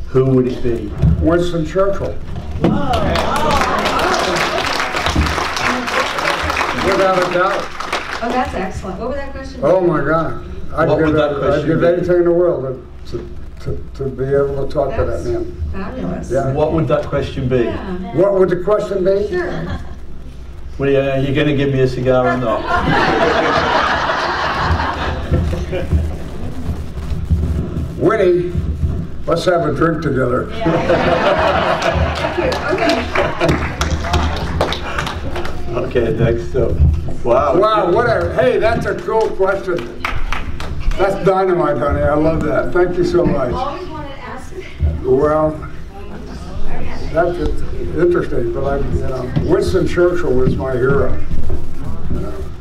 S13: who would it be?
S2: Winston Churchill. Without a doubt.
S15: Oh, that's excellent. What would that question be?
S2: Oh my God. I'd give anything in the world to be able to talk to that man.
S15: Fabulous.
S13: Yeah. What would that question be?
S15: Yeah.
S2: What would the question be?
S15: Sure.
S13: Well, are you going to give me a cigar or not?
S2: Winnie, let's have a drink together.
S13: Okay, next up. Wow.
S2: Wow, whatever. Hey, that's a cool question. That's dynamite, honey. I love that. Thank you so much.
S15: Always wanted to ask.
S2: Well, that's interesting, but Winston Churchill was my hero.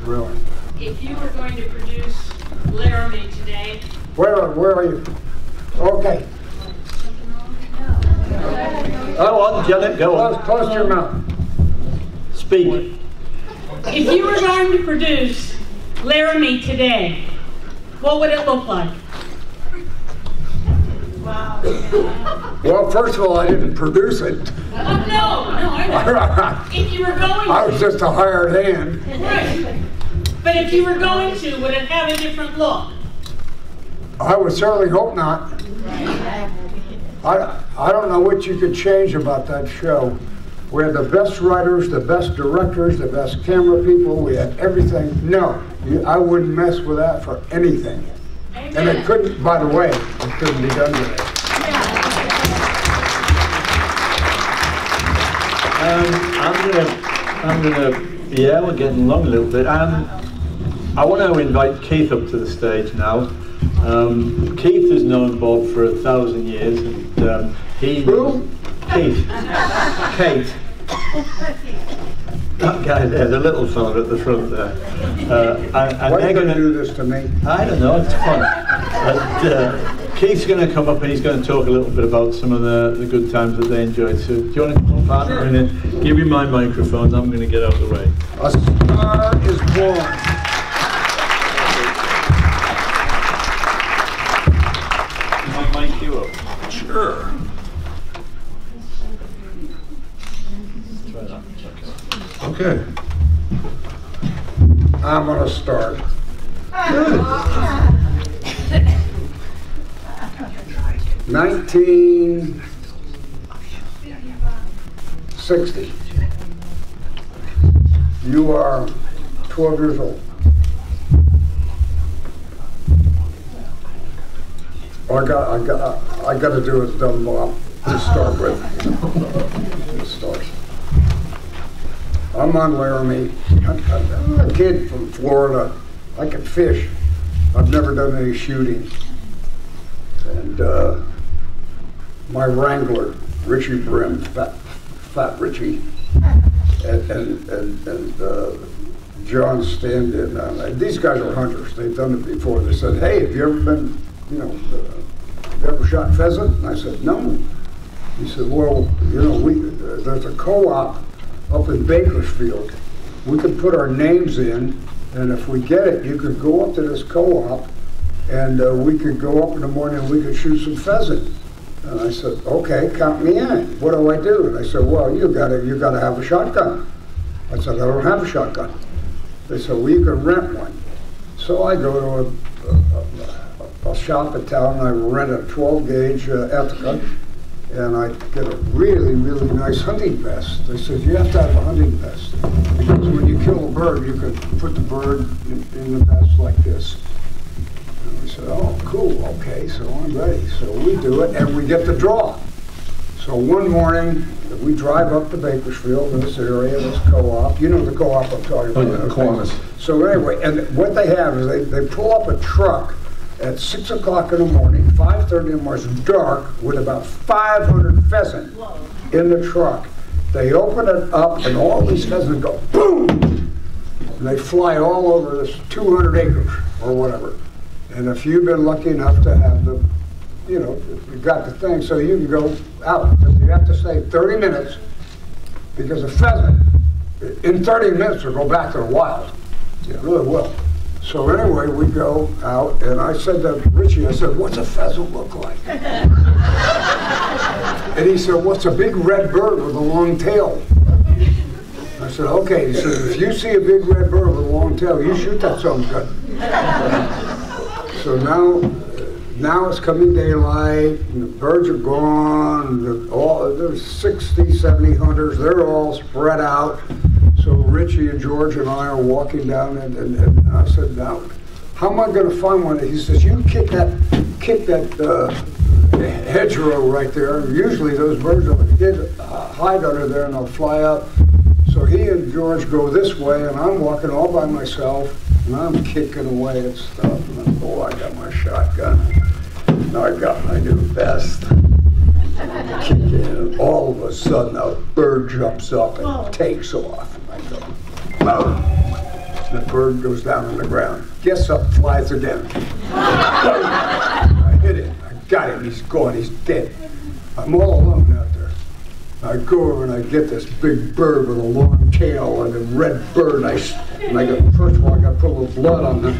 S2: Really.
S16: If you were going to produce Laramie today,
S2: Where are you? Okay.
S13: Go on, Janet, go on.
S2: Close your mouth.
S13: Speak.
S16: If you were going to produce Laramie today, what would it look like? Wow.
S2: Well, first of all, I didn't produce it.
S16: No, I know. If you were going to.
S2: I was just a hired hand.
S16: Right. But if you were going to, would it have a different look?
S2: I would certainly hope not. I don't know what you could change about that show. We had the best writers, the best directors, the best camera people. We had everything. No, I wouldn't mess with that for anything. Amen. And it couldn't, by the way, it couldn't be done today.
S13: Yeah, we're getting along a little bit. I want to invite Keith up to the stage now. Keith has known Bob for 1,000 years, and
S2: Who?
S13: Keith. Kate. That guy there, the little fella at the front there.
S2: Why are you going to do this to me?
S13: I don't know, it's fun. And, Keith's going to come up and he's going to talk a little bit about some of the good times that they enjoyed. So, do you want to come up, partner? Sure. And give me my microphone. I'm going to get out of the way.
S2: A star is born.
S13: Mic you up?
S2: Sure. Okay. I'm going to start. 1960. You are 12 years old. I got to do a dumb Bob to start with. Let's start. I'm on Laramie. I'm a kid from Florida. I can fish. I've never done any shooting. And my wrangler, Richie Brim, Fat Richie, and John Stand-in. These guys are hunters. They've done it before. They said, "Hey, have you ever been, have you ever shot pheasant?" And I said, "No." He said, "Well, there's a co-op up in Bakersfield. We could put our names in, and if we get it, you could go up to this co-op, and we could go up in the morning and we could shoot some pheasant." And I said, "Okay, count me in. What do I do?" And they said, "Well, you gotta have a shotgun." I said, "I don't have a shotgun." They said, "Well, you can rent one." So I go to a shop in town, and I rent a 12-gauge Ethica, and I get a really, really nice hunting vest. They said, "You have to have a hunting vest, because when you kill a bird, you can put the bird in the vest like this." And we said, "Oh, cool, okay, so I'm ready." So we do it, and we get the draw. So one morning, we drive up to Bakersfield, this area, this co-op. You know the co-op I'm talking about.
S17: Oh, yeah, Kiwanis.
S2: So anyway, and what they have is they pull up a truck at 6 o'clock in the morning, 5:30 in the morning, it's dark, with about 500 pheasant in the truck. They open it up, and all these pheasants go boom! And they fly all over this 200 acres, or whatever. And if you've been lucky enough to have the, you've got the thing, so you can go out. But you have to stay 30 minutes, because a pheasant, in 30 minutes, will go back to the wild. It really will. So anyway, we go out, and I said to Richie, I said, "What's a pheasant look like?" And he said, "What's a big red bird with a long tail?" I said, "Okay." He said, "If you see a big red bird with a long tail, you shoot that son of a gun." So now it's coming daylight, and the birds are gone. There's 60, 70 hunters. They're all spread out. So Richie and George and I are walking down, and I said, "Now, how am I going to find one?" He says, "You kick that hedgerow right there. Usually those birds will hide under there and they'll fly up." So he and George go this way, and I'm walking all by myself, and I'm kicking away at stuff. And I got my shotgun. Now I got my new vest. And all of a sudden, a bird jumps up and takes off. I go, "Boom!" The bird goes down on the ground. Gets up, flies again. I hit it. I got him, he's gone, he's dead. I'm all alone out there. I go over and I get this big bird with a long tail and a red bird. First of all, I got to put a little blood on the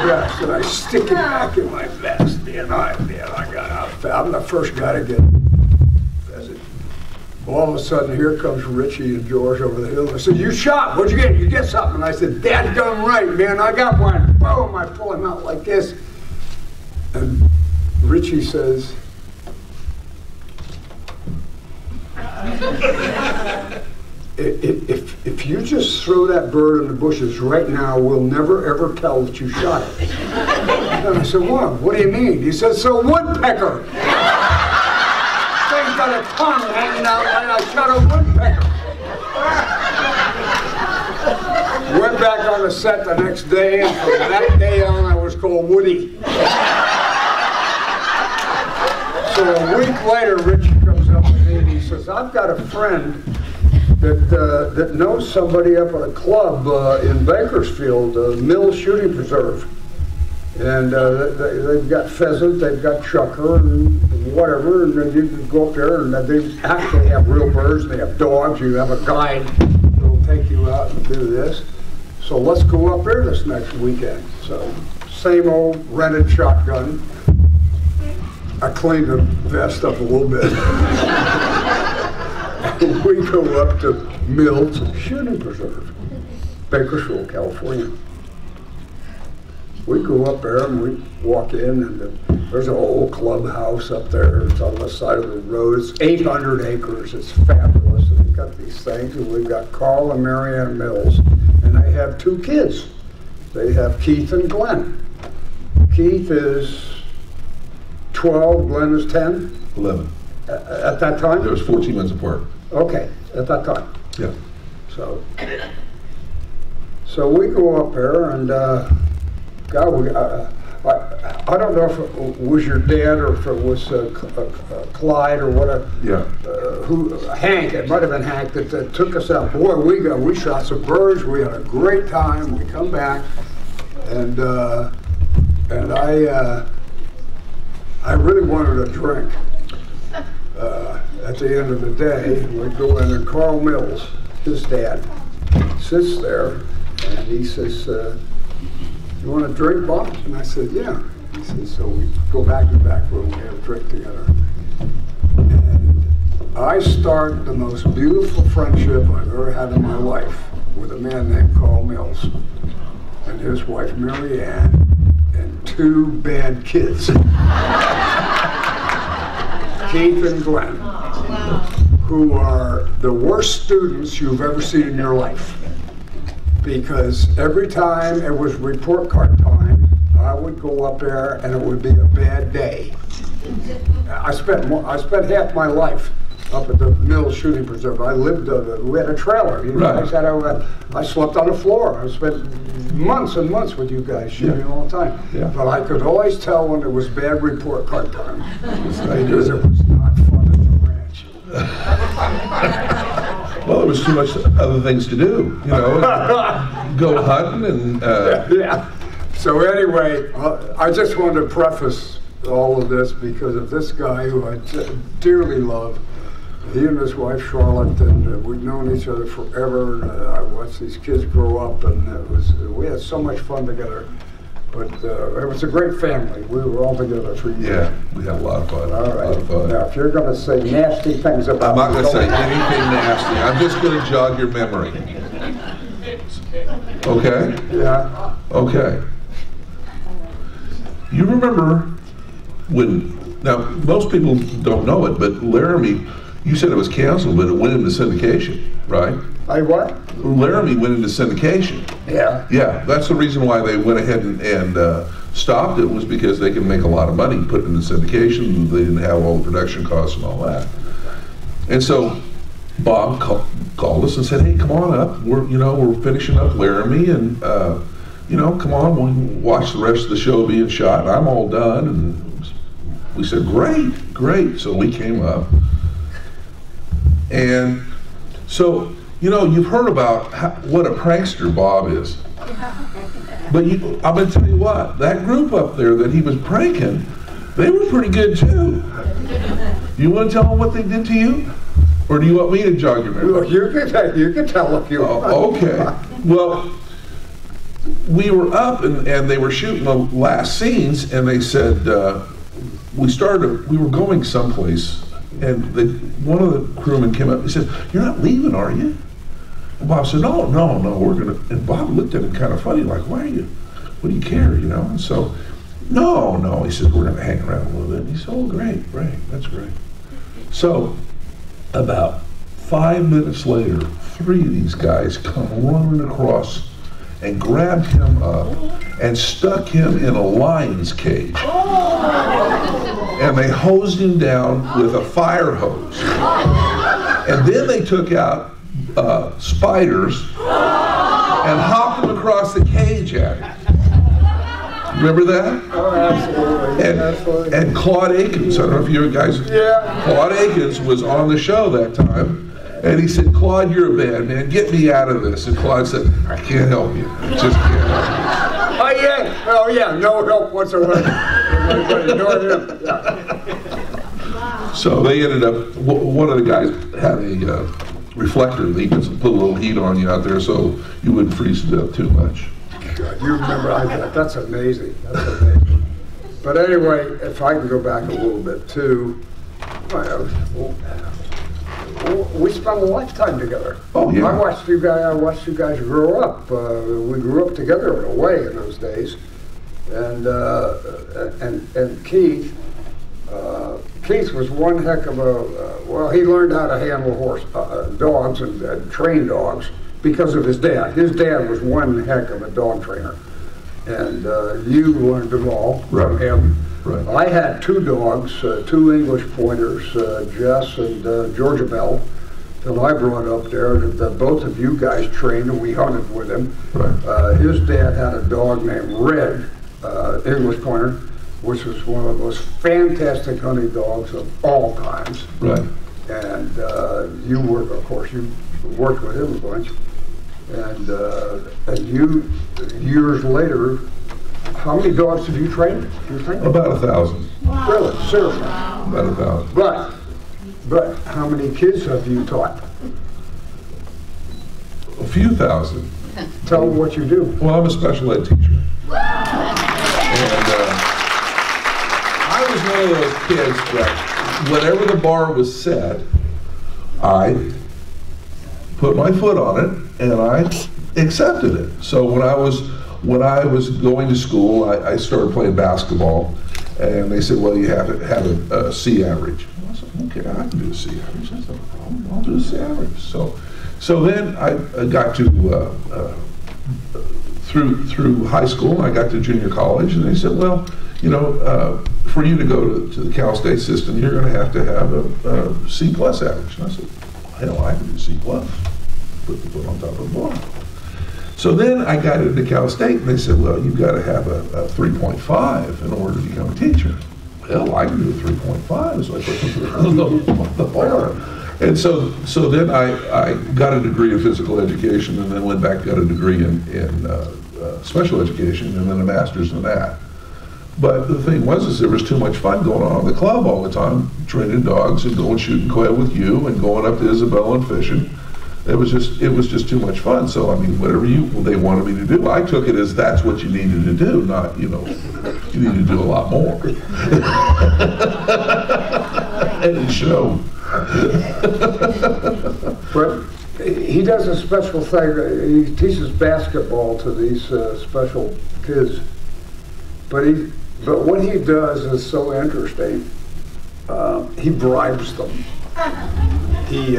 S2: vest, and I stick it back in my vest. I'm the first guy to get pheasant. All of a sudden, here comes Richie and George over the hill. I said, "You shot? What'd you get? You get something?" And I said, "Dadgum right, man. I got one." Boom! I pull him out like this, and Richie says, If you just throw that bird in the bushes right now, we'll never ever tell that you shot it. And I said, what do you mean? He said, "It's a woodpecker." Thing's got a tongue hanging out and I shot a woodpecker. Went back on the set the next day, and from that day on I was called Woody. So a week later, Richie comes up to me and he says, "I've got a friend that knows somebody up at a club in Bakersfield, Mill Shooting Preserve. And they've got pheasant, they've got chucker, and whatever, and then you can go up there, and they actually have real birds, they have dogs, you have a guide that'll take you out and do this. So let's go up there this next weekend." So same old rented shotgun. I cleaned the vest up a little bit. We go up to Mills Shooting Preserve, Bakersfield, California. We go up there and we walk in, and there's an old clubhouse up there. It's on the side of the road. It's 800 acres. It's fabulous. And we've got these things, and we've got Carl and Marianne Mills, and they have 2 kids. They have Keith and Glenn. Keith is 12, Glenn is 10?
S17: 11.
S2: At that time?
S17: There was 14 months apart.
S2: Okay, at that time.
S17: Yeah.
S2: So we go up there, and God, I don't know if it was your dad or if it was Clyde or whatever.
S17: Yeah.
S2: Hank, it might have been Hank that took us out. Boy, we shot some birds. We had a great time. We come back, and I really wanted a drink. At the end of the day, we go in, and Carl Mills, his dad, sits there, and he says, "You want a drink, Bob?" And I said, "Yeah." He says, so we go back to the back room, we have a drink together. And I start the most beautiful friendship I've ever had in my life with a man named Carl Mills and his wife, Mary Ann, and 2 bad kids. Keith and Glenn, who are the worst students you've ever seen in your life. Because every time it was report card time, I would go up there and it would be a bad day. I spent half my life up at the Mill Shooting Preserve. I lived, we had a trailer. You know, right. I slept on the floor. I spent months and months with you guys shooting all the time. Yeah. But I could always tell when it was bad report card time. Because it was not fun at the ranch.
S17: Well, there was too much other things to do, you know. Go hunting and...
S2: Yeah. So anyway, I just wanted to preface all of this because of this guy who I dearly love. He and his wife Charlotte, and we've known each other forever. And, I watched these kids grow up, and we had so much fun together. But it was a great family. We were all together for years.
S17: Yeah, we had a lot of fun.
S2: All right.
S17: A lot of fun.
S2: Now, if you're going to say nasty things about
S17: I'm not going to say anything nasty. I'm just going to jog your memory. Okay?
S2: Yeah.
S17: Okay. You remember when, now most people don't know it, but Laramie, you said it was canceled, but it went into syndication, right?
S2: I what?
S17: Laramie went into syndication.
S2: Yeah.
S17: Yeah, that's the reason why they went ahead and stopped it, was because they can make a lot of money putting it into syndication. They didn't have all the production costs and all that. And so Bob called us and said, "Hey, come on up. We're finishing up Laramie, and come on, we'll watch the rest of the show being shot. And I'm all done." And we said, "Great." So we came up, and so you've heard about what a prankster Bob is. But I'm going to tell you what, that group up there that he was pranking, They were pretty good too. You want to tell them what they did to you? Or do you want me to jog your memory?
S2: Look, you can tell if you want.
S17: Okay. Well, we were up and they were shooting the last scenes, and they said, we were going someplace, and one of the crewmen came up and said, "You're not leaving, are you?" And Bob said, no, we're gonna, and Bob looked at him kind of funny, like, why are you, what do you care, you know? And so, no, he said, we're gonna hang around a little bit. And he said, oh, great, that's great. So, about 5 minutes later, 3 of these guys come running across and grabbed him up and stuck him in a lion's cage. And they hosed him down with a fire hose. And then they took out spiders and hopped them across the cage at him. Remember that?
S2: Oh, absolutely.
S17: And Claude Akins, I don't know if you guys, Claude Akins was on the show that time. And he said, Claude, you're a bad man. Get me out of this. And Claude said, I can't help you. Just can't help you.
S2: Oh yeah, no help whatsoever.
S17: So they ended up, one of the guys had a reflector that he could put a little heat on you out there so you wouldn't freeze to death too much.
S2: God, you remember that's amazing. That's amazing. But anyway, if I can go back a little bit too, we spent a lifetime together.
S17: Oh yeah.
S2: I watched you guys grow up. We grew up together in a way in those days. And Keith was one heck of a, well, he learned how to handle dogs and train dogs because of his dad. His dad was one heck of a dog trainer. And you learned it all from him.
S17: Right.
S2: I had 2 dogs, 2 English pointers, Jess and Georgia Bell, that I brought up there that both of you guys trained, and we hunted with him.
S17: Right.
S2: His dad had a dog named Red, English pointer, which was one of the most fantastic hunting dogs of all times.
S17: Right.
S2: And you worked, of course, you worked with him a bunch. And you, years later, how many dogs have you trained? Do you think?
S17: About 1,000.
S2: Wow. Really? Seriously?
S17: About 1,000.
S2: But how many kids have you taught?
S17: A few thousand.
S2: Tell them what you do.
S17: Well, I'm a special ed teacher. And I was one of those kids that whenever the bar was set, I put my foot on it and I accepted it. So when I was going to school, I started playing basketball, and they said, well, you have to have a C average. I said, okay, I can do a C average. That's no problem. I'll do a C average. So then I got to through high school, and I got to junior college, and they said, well, you know, for you to go to the Cal State system, you're going to have a C+ average. And I said, hell, I can do C+. Put the foot on top of the bar. So then I got into Cal State, and they said, well, you've got to have a 3.5 in order to become a teacher. Well, I can do a 3.5, so I put the foot on the bar. And so then I got a degree in physical education, and then went back and got a degree in special education, and then a master's in that. But the thing was, there was too much fun going on in the club all the time, training dogs and going shooting quail with you and going up to Isabella and fishing. It was just too much fun. So I mean, whatever they wanted me to do, I took it as that's what you needed to do, not, you know, you need to do a lot more. And it showed.
S2: But he does a special thing. He teaches basketball to these special kids. But what he does is so interesting. He bribes them. He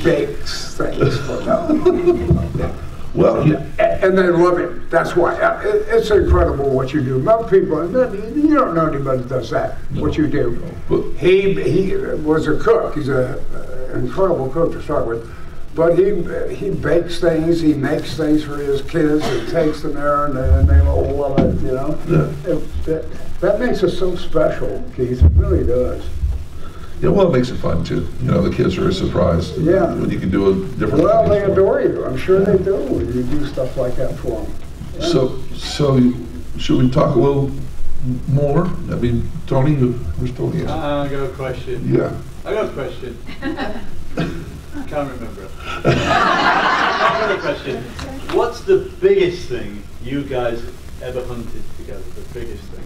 S2: bakes things for them.
S17: Well,
S2: and they love him. That's why. It's incredible what you do. Most people, you don't know anybody that does that, what you do. He was a cook. He's an incredible cook to start with. But he bakes things, he makes things for his kids, and takes them there, and they all love it, you know? Yeah. That makes it so special, Keith. It really does.
S17: Yeah, well, it makes it fun too. You know, the kids are surprised when you can do a different.
S2: Well, they adore you. I'm sure they do when you do stuff like that for them. Yeah.
S17: So should we talk a little more? I mean, Tony, who's Tony?
S18: I got a question.
S17: Yeah.
S18: I got a question. Can't remember it. I got a question. What's the biggest thing you guys ever hunted together? The biggest thing?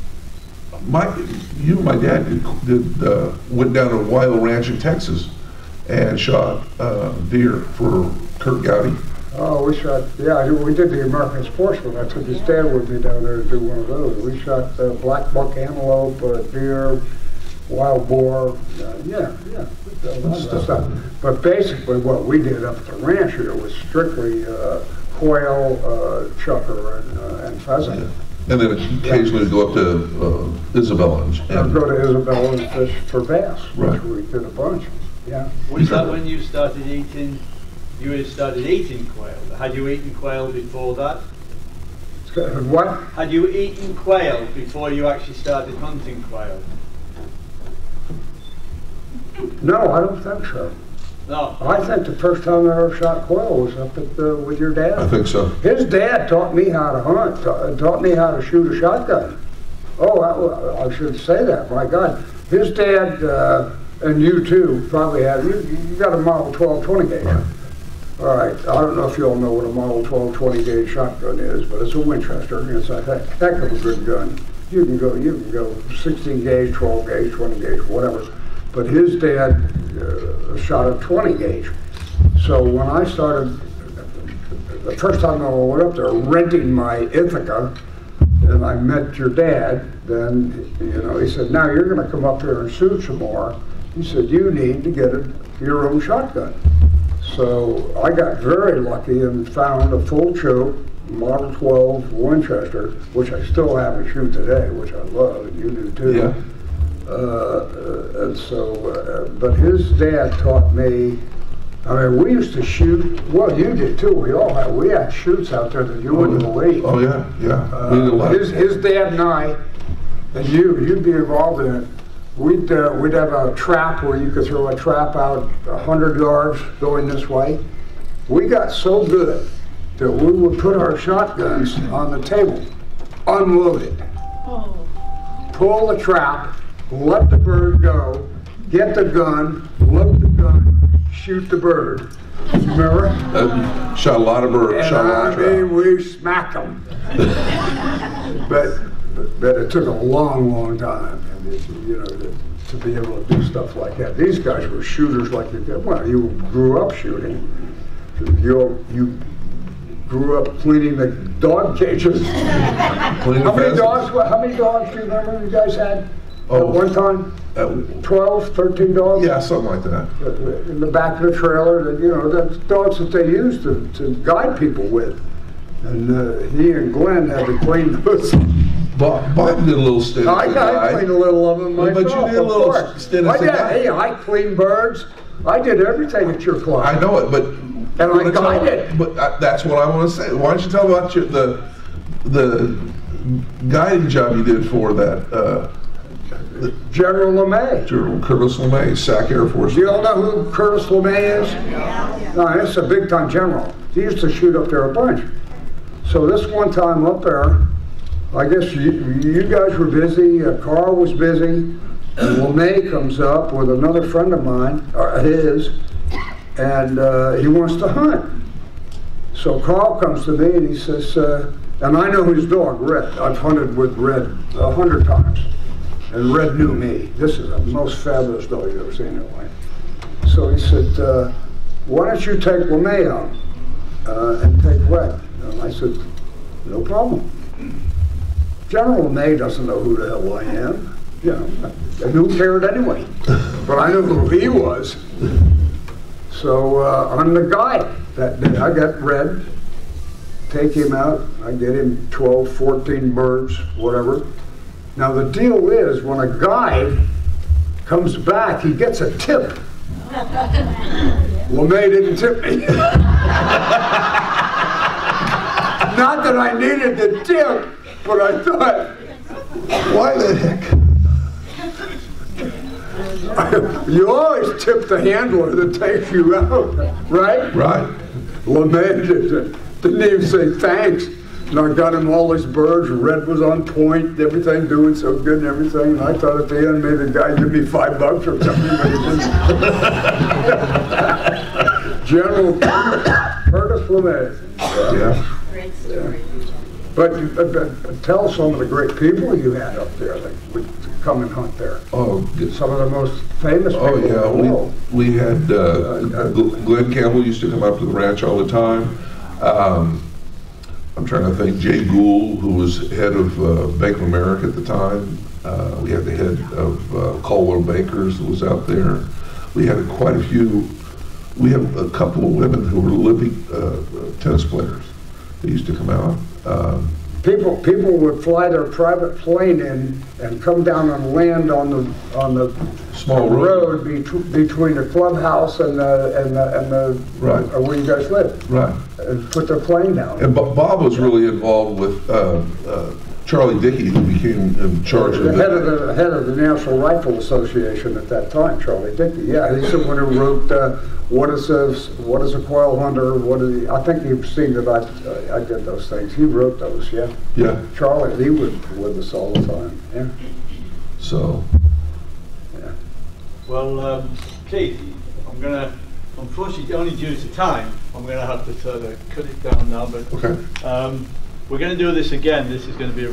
S17: You and my dad went down to a wild ranch in Texas and shot deer for Kurt Gowdy.
S2: Oh, we shot, yeah, we did the American Sportsman. I took his dad with me down there to do one of those. We shot black buck antelope, deer, wild boar, yeah, a lot of stuff. But basically what we did up at the ranch here was strictly quail, chukar, and pheasant.
S17: Yeah. And then occasionally go up to Isabella and
S2: go to Isabella and fish for bass, which we did a bunch. Yeah.
S18: Was that when you started eating? You had started eating quail. Had you eaten quail before that?
S2: What?
S18: Had you eaten quail before you actually started hunting quail?
S2: No, I don't think so.
S18: No.
S2: I think the first time I ever shot quail was up at with your dad.
S17: I think so.
S2: His dad taught me how to hunt, taught me how to shoot a shotgun. Oh, I should say that. My God, his dad and you too probably had. You got a Model 12 20 gauge.
S17: Right.
S2: All right. I don't know if you all know what a Model 12 20 gauge shotgun is, but it's a Winchester. It's a heck of a good gun. You can go 16 gauge, 12 gauge, 20 gauge, whatever. But his dad shot a 20 gauge. So when I started, the first time I went up there renting my Ithaca, and I met your dad, then, he said, now you're going to come up here and shoot some more. He said, you need to get your own shotgun. So I got very lucky and found a full choke Model 12 Winchester, which I still have and shoot today, which I love, and you do too.
S17: Yeah.
S2: And so, but his dad taught me. I mean, we used to shoot. Well, you did too. We had shoots out there that you wouldn't believe.
S17: Oh yeah, yeah. We did a lot.
S2: His dad and I, and you'd be involved in it. We'd have a trap where you could throw a trap out 100 yards going this way. We got so good that we would put our shotguns on the table, unload it, pull the trap, let the bird go, get the gun, load the gun, shoot the bird. Remember?
S17: Shot a lot of birds.
S2: And we smacked them. but it took a long time, to be able to do stuff like that. These guys were shooters like you did. Well, you grew up shooting. You grew up cleaning the dog cages. How many dogs do you remember you guys had? At one time? 12, 13 dogs?
S17: Yeah, something like that.
S2: In the back of the trailer, the dogs that they used to guide people with. And he and Glenn had to clean those.
S17: Bob did a little stint.
S2: I cleaned a little of them myself.
S17: But you did a little stint as a guy.
S2: Hey, I cleaned birds. I did everything at your club.
S17: I know it, but
S2: and I guided.
S17: But that's what I want to say. Why don't you tell about the guiding job you did for that?
S2: General LeMay.
S17: General Curtis LeMay, Sac Air Force.
S2: Do you all know who Curtis LeMay is? Yeah. No, it's a big-time general. He used to shoot up there a bunch. So this one time up there, I guess you guys were busy, Carl was busy, and LeMay comes up with another friend of mine, his, and he wants to hunt. So Carl comes to me and he says, and I know his dog, Red. I've hunted with Red 100 times. And Red knew me. This is the most fabulous dog you've ever seen in your life. So he said, why don't you take LeMay out and take Red? And I said, no problem. General LeMay doesn't know who the hell I am. And who cared anyway? But I knew who he was. So I'm the guy that day. I got Red, take him out, I get him 12, 14 birds, whatever. Now the deal is, when a guide comes back, he gets a tip. LeMay didn't tip me. Not that I needed the tip, but I thought, why the heck? You always tip the handler that takes you out, right?
S17: Right.
S2: LeMay didn't even say thanks. And I got him all his birds, red was on point, everything doing so good and everything. And I thought at the end maybe the guy give me $5 or something, but he didn't. General Curtis LeMay.
S17: Yeah.
S3: Great story.
S2: But tell some of the great people you had up there that would come and hunt there.
S17: Oh,
S2: some of the most famous people in the world.
S17: We had Glenn Campbell used to come up to the ranch all the time. I'm trying to think. Jay Gould, who was head of Bank of America at the time. We had the head of Caldwell Bankers who was out there. We had quite a few. We have a couple of women who were Olympic tennis players. They used to come out.
S2: People would fly their private plane in and come down and land on the
S17: small
S2: road between the clubhouse and the
S17: right
S2: where you guys live.
S17: Right.
S2: And put their plane down.
S17: And Bob was really involved with Charlie Dickey, who became in charge of
S2: the head of the National Rifle Association at that time. Charlie Dickey. Yeah, he's the one who wrote what is a quail hunter? I think you've seen that I did those things. He wrote those. Yeah.
S17: Yeah.
S2: Charlie, he was with us all the time. Yeah.
S17: So.
S2: Yeah.
S18: Well, Keith, I'm gonna, unfortunately, only due to time, I'm gonna have to sort of cut it down now. But
S17: okay.
S18: We're going to do this again. This is going to be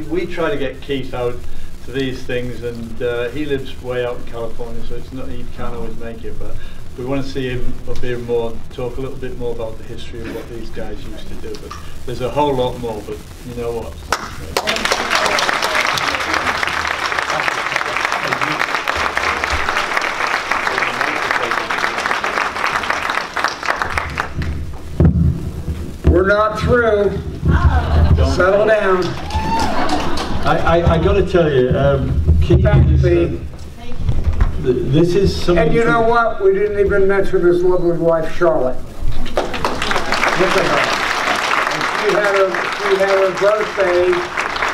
S18: we try to get Keith out to these things, and he lives way out in California, so it's not, he can't always make it. But we want to see him up here more, talk a little bit more about the history of what these guys used to do. But there's a whole lot more. But you know what?
S2: We're not through. Settle down.
S13: I got to tell you, Keith this is something.
S2: And you know what? We didn't even mention his lovely wife, Charlotte. Look at her. She had her birthday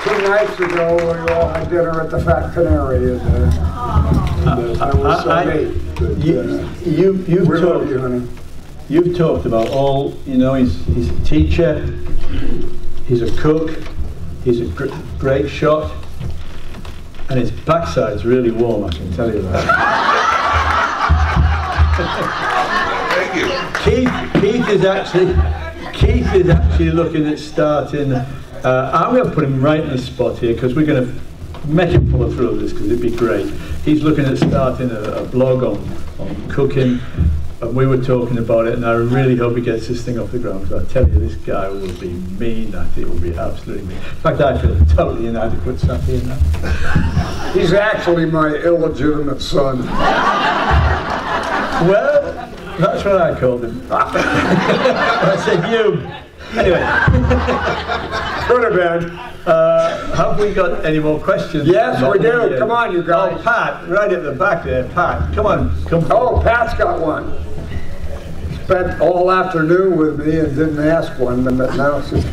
S2: 2 nights ago. We all had dinner at the Fat Canary. And, that was so neat.
S13: You've talked about all, you know, he's a teacher, he's a cook, he's a great shot, and his backside's really warm, I can tell you that.
S17: Thank you.
S13: Keith is actually looking at starting, I'm going to put him right in the spot here, because we're going to make him follow through with this, because it'd be great. He's looking at starting a blog on cooking. And we were talking about it, and I really hope he gets this thing off the ground, because I tell you, this guy will be mean. I think it will be absolutely mean. In fact, I feel totally inadequate sat here now.
S2: He's actually my illegitimate son.
S13: Well, that's what I called him. I said, you. Anyway.
S2: Could have been.
S13: Have we got any more questions?
S2: Yes, we do. Come on, you guys.
S13: Oh, Pat, right at the back there. Pat, come on.
S2: Oh, Pat's got one. Spent all afternoon with me and didn't ask one, but now she's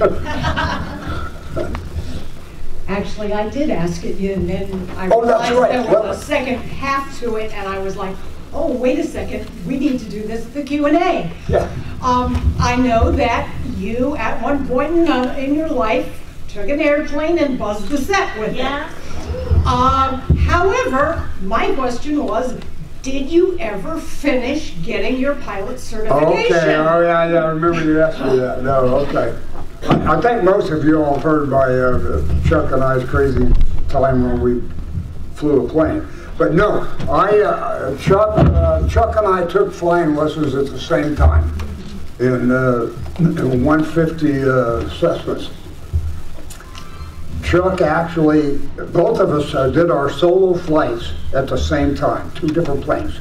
S19: Actually, I did ask it, and then I
S2: realized
S19: there was a second half to it, and I was like, oh, wait a second, we need to do this, the Q&A.
S2: Yeah.
S19: I know that you, at one point in your life, took an airplane and buzzed the set with it. However, my question was, did you ever finish getting your pilot certification?
S2: Okay, oh yeah, I remember you asked me that. No, okay. I think most of you all have heard by Chuck and I's crazy time when we flew a plane. But no, Chuck and I took flying lessons at the same time in 150 Cessnas. Chuck actually, both of us did our solo flights at the same time, 2 different planes.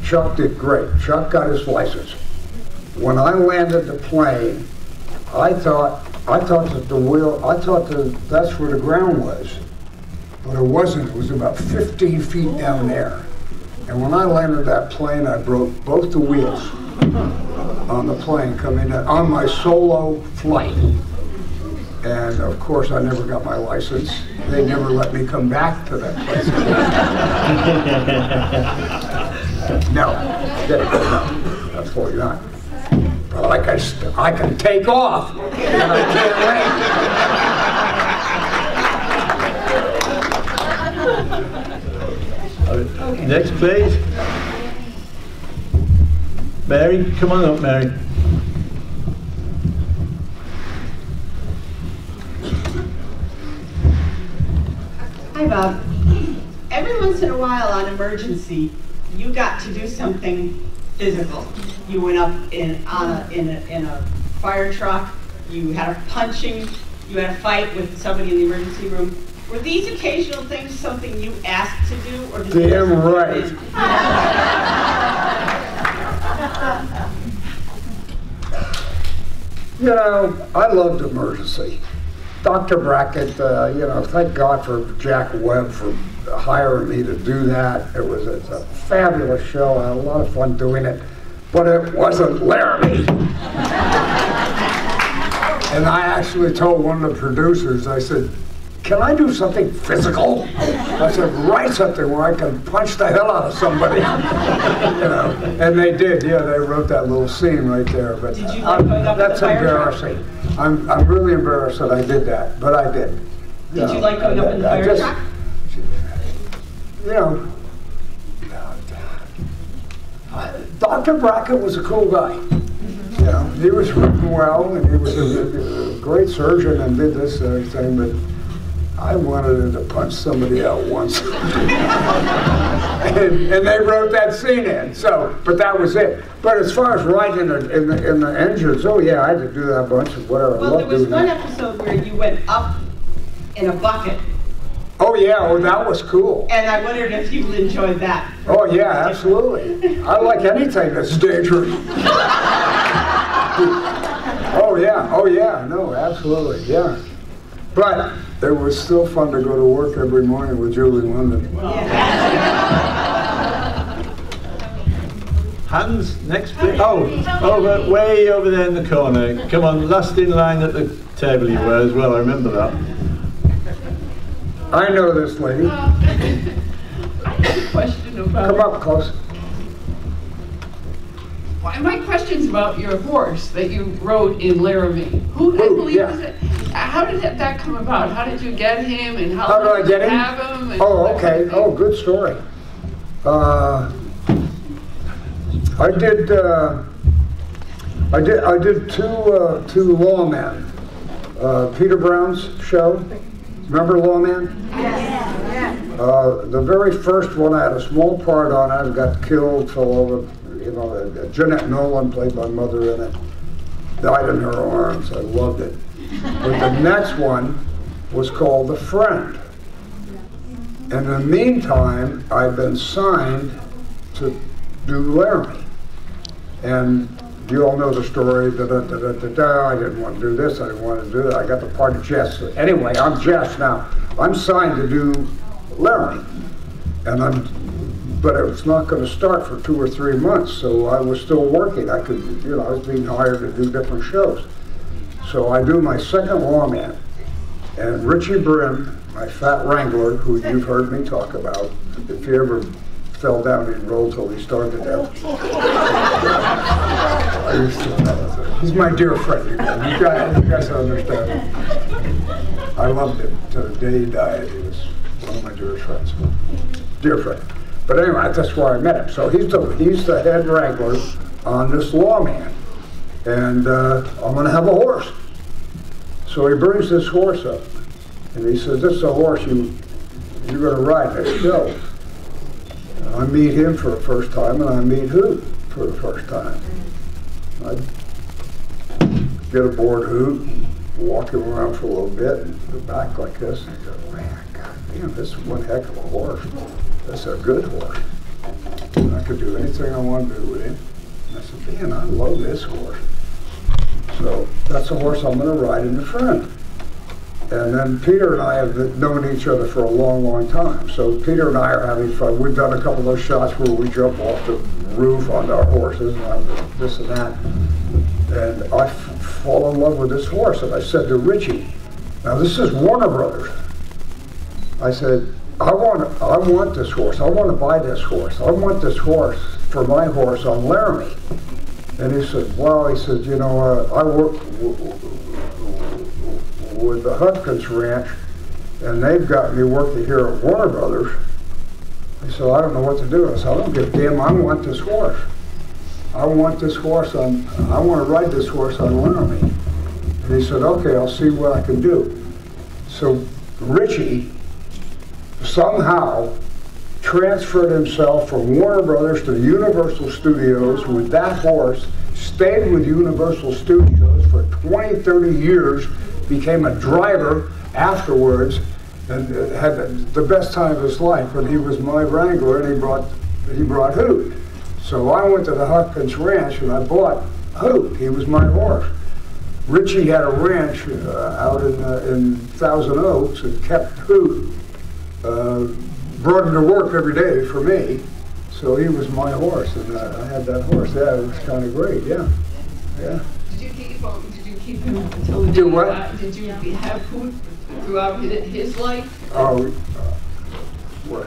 S2: Chuck did great. Chuck got his license. When I landed the plane, I thought that that's where the ground was, but it wasn't. It was about 15 feet down there. And when I landed that plane, I broke both the wheels on the plane coming in on my solo flight. And of course, I never got my license. They never let me come back to that place. No, absolutely not. Well, I can take off, and I can't wait.
S13: Next, please. Mary, come on up, Mary.
S19: Hi, Bob. Every once in a while on Emergency, you got to do something physical. You went up in a fire truck, you had a punching, you had a fight with somebody in the emergency room. Were these occasional things something you asked to do, or did you
S2: Damn right. You know, I loved Emergency. Dr. Brackett, you know, thank God for Jack Webb for hiring me to do that. It's a fabulous show. I had a lot of fun doing it, but it wasn't Laramie. And I actually told one of the producers, I said, can I do something physical? I said, write something where I can punch the hell out of somebody. You know, and they did. Yeah, they wrote that little scene right there. But
S19: did you like going up
S2: that's
S19: in the fire
S2: embarrassing. I'm really embarrassed that I did that, but I did.
S19: Did you like going up in the fire truck?
S2: You know, Dr. Brackett was a cool guy. You know, he was written well, and he was a great surgeon and did this thing, but I wanted him to punch somebody out once. and they wrote that scene in, so, but that was it. But as far as riding in the engines, oh yeah, I had to do that a bunch of whatever.
S19: Well, there was one episode where you went up in a bucket.
S2: Oh yeah, well that was cool.
S19: And I wondered if you enjoyed that.
S2: Oh yeah, absolutely. I like anything that's dangerous. Oh yeah, no, absolutely, yeah. But it was still fun to go to work every morning with Julie London.
S13: Hans, next please. Oh, way over there in the corner. Come on, last in line at the table you were as well, I remember that.
S2: I know this lady.
S20: I have a question about...
S2: Come up close.
S20: My question's about your horse that you rode in Laramie. Who, I believe, was it? How did that come about? How did you get him, and how
S2: did I get him?
S20: Have him?
S2: Oh, okay. Oh, good story. I did two lawmen. Peter Brown's show. Remember Lawman? Yes. The very first one, I had a small part on it. I got killed, fell over. You know, Jeanette Nolan played my mother in it. Died in her arms. I loved it. But the next one was called The Friend. And in the meantime, I've been signed to do Laramie. And you all know the story. I didn't want to do this. I didn't want to do that. I got the part of Jess. Anyway, I'm Jess now. I'm signed to do Laramie. But it's not going to start for 2 or 3 months, so I was still working. I could, you know, I was being hired to do different shows. So I do my second lawman, and Richie Brim, my fat wrangler, who you've heard me talk about, if he ever fell down and rolled till he starved to death. He's my dear friend. You guys understand. I loved him till the day he died. He was one of my dearest friends. Dear friend. But anyway, that's where I met him. So he's the head wrangler on this lawman. And I'm going to have a horse. So he brings this horse up. And he says, this is a horse you're going to ride next show. And I meet him for the first time, and I meet Hoot for the first time. I get aboard Hoot, and walk him around for a little bit, and go back like this, and I go, man, God damn, this is one heck of a horse. That's a good horse. And I could do anything I want to do with him. And I said, man, I love this horse. So that's the horse I'm going to ride in The Friend. And then Peter and I have known each other for a long, long time. So Peter and I are having fun. We've done a couple of those shots where we jump off the roof on our horses and this and that. And I fall in love with this horse. And I said to Richie, now this is Warner Brothers. I said, I want this horse. I want to buy this horse. I want this horse for my horse on Laramie. And he said, well, he said, you know, I work with the Hutkins Ranch, and they've got me working here at Warner Brothers. He said, I don't know what to do. I said, I don't give a damn, I want this horse. I want this horse on, I want to ride this horse on Laramie. And he said, okay, I'll see what I can do. So Richie somehow transferred himself from Warner Brothers to Universal Studios with that horse, stayed with Universal Studios for 20, 30 years, became a driver afterwards, and had the best time of his life. And he was my wrangler, and he brought Hoot. So I went to the Hutkins Ranch and I bought Hoot. He was my horse. Richie had a ranch out in Thousand Oaks and kept Hoot. Brought him to work every day for me. So he was my horse, and I had that horse. Yeah, it was kind of great. Yeah, yeah.
S20: Did you keep him until the day
S2: Do
S20: he
S2: what?
S20: died? Did you have Hoot throughout his life?
S2: Oh, what?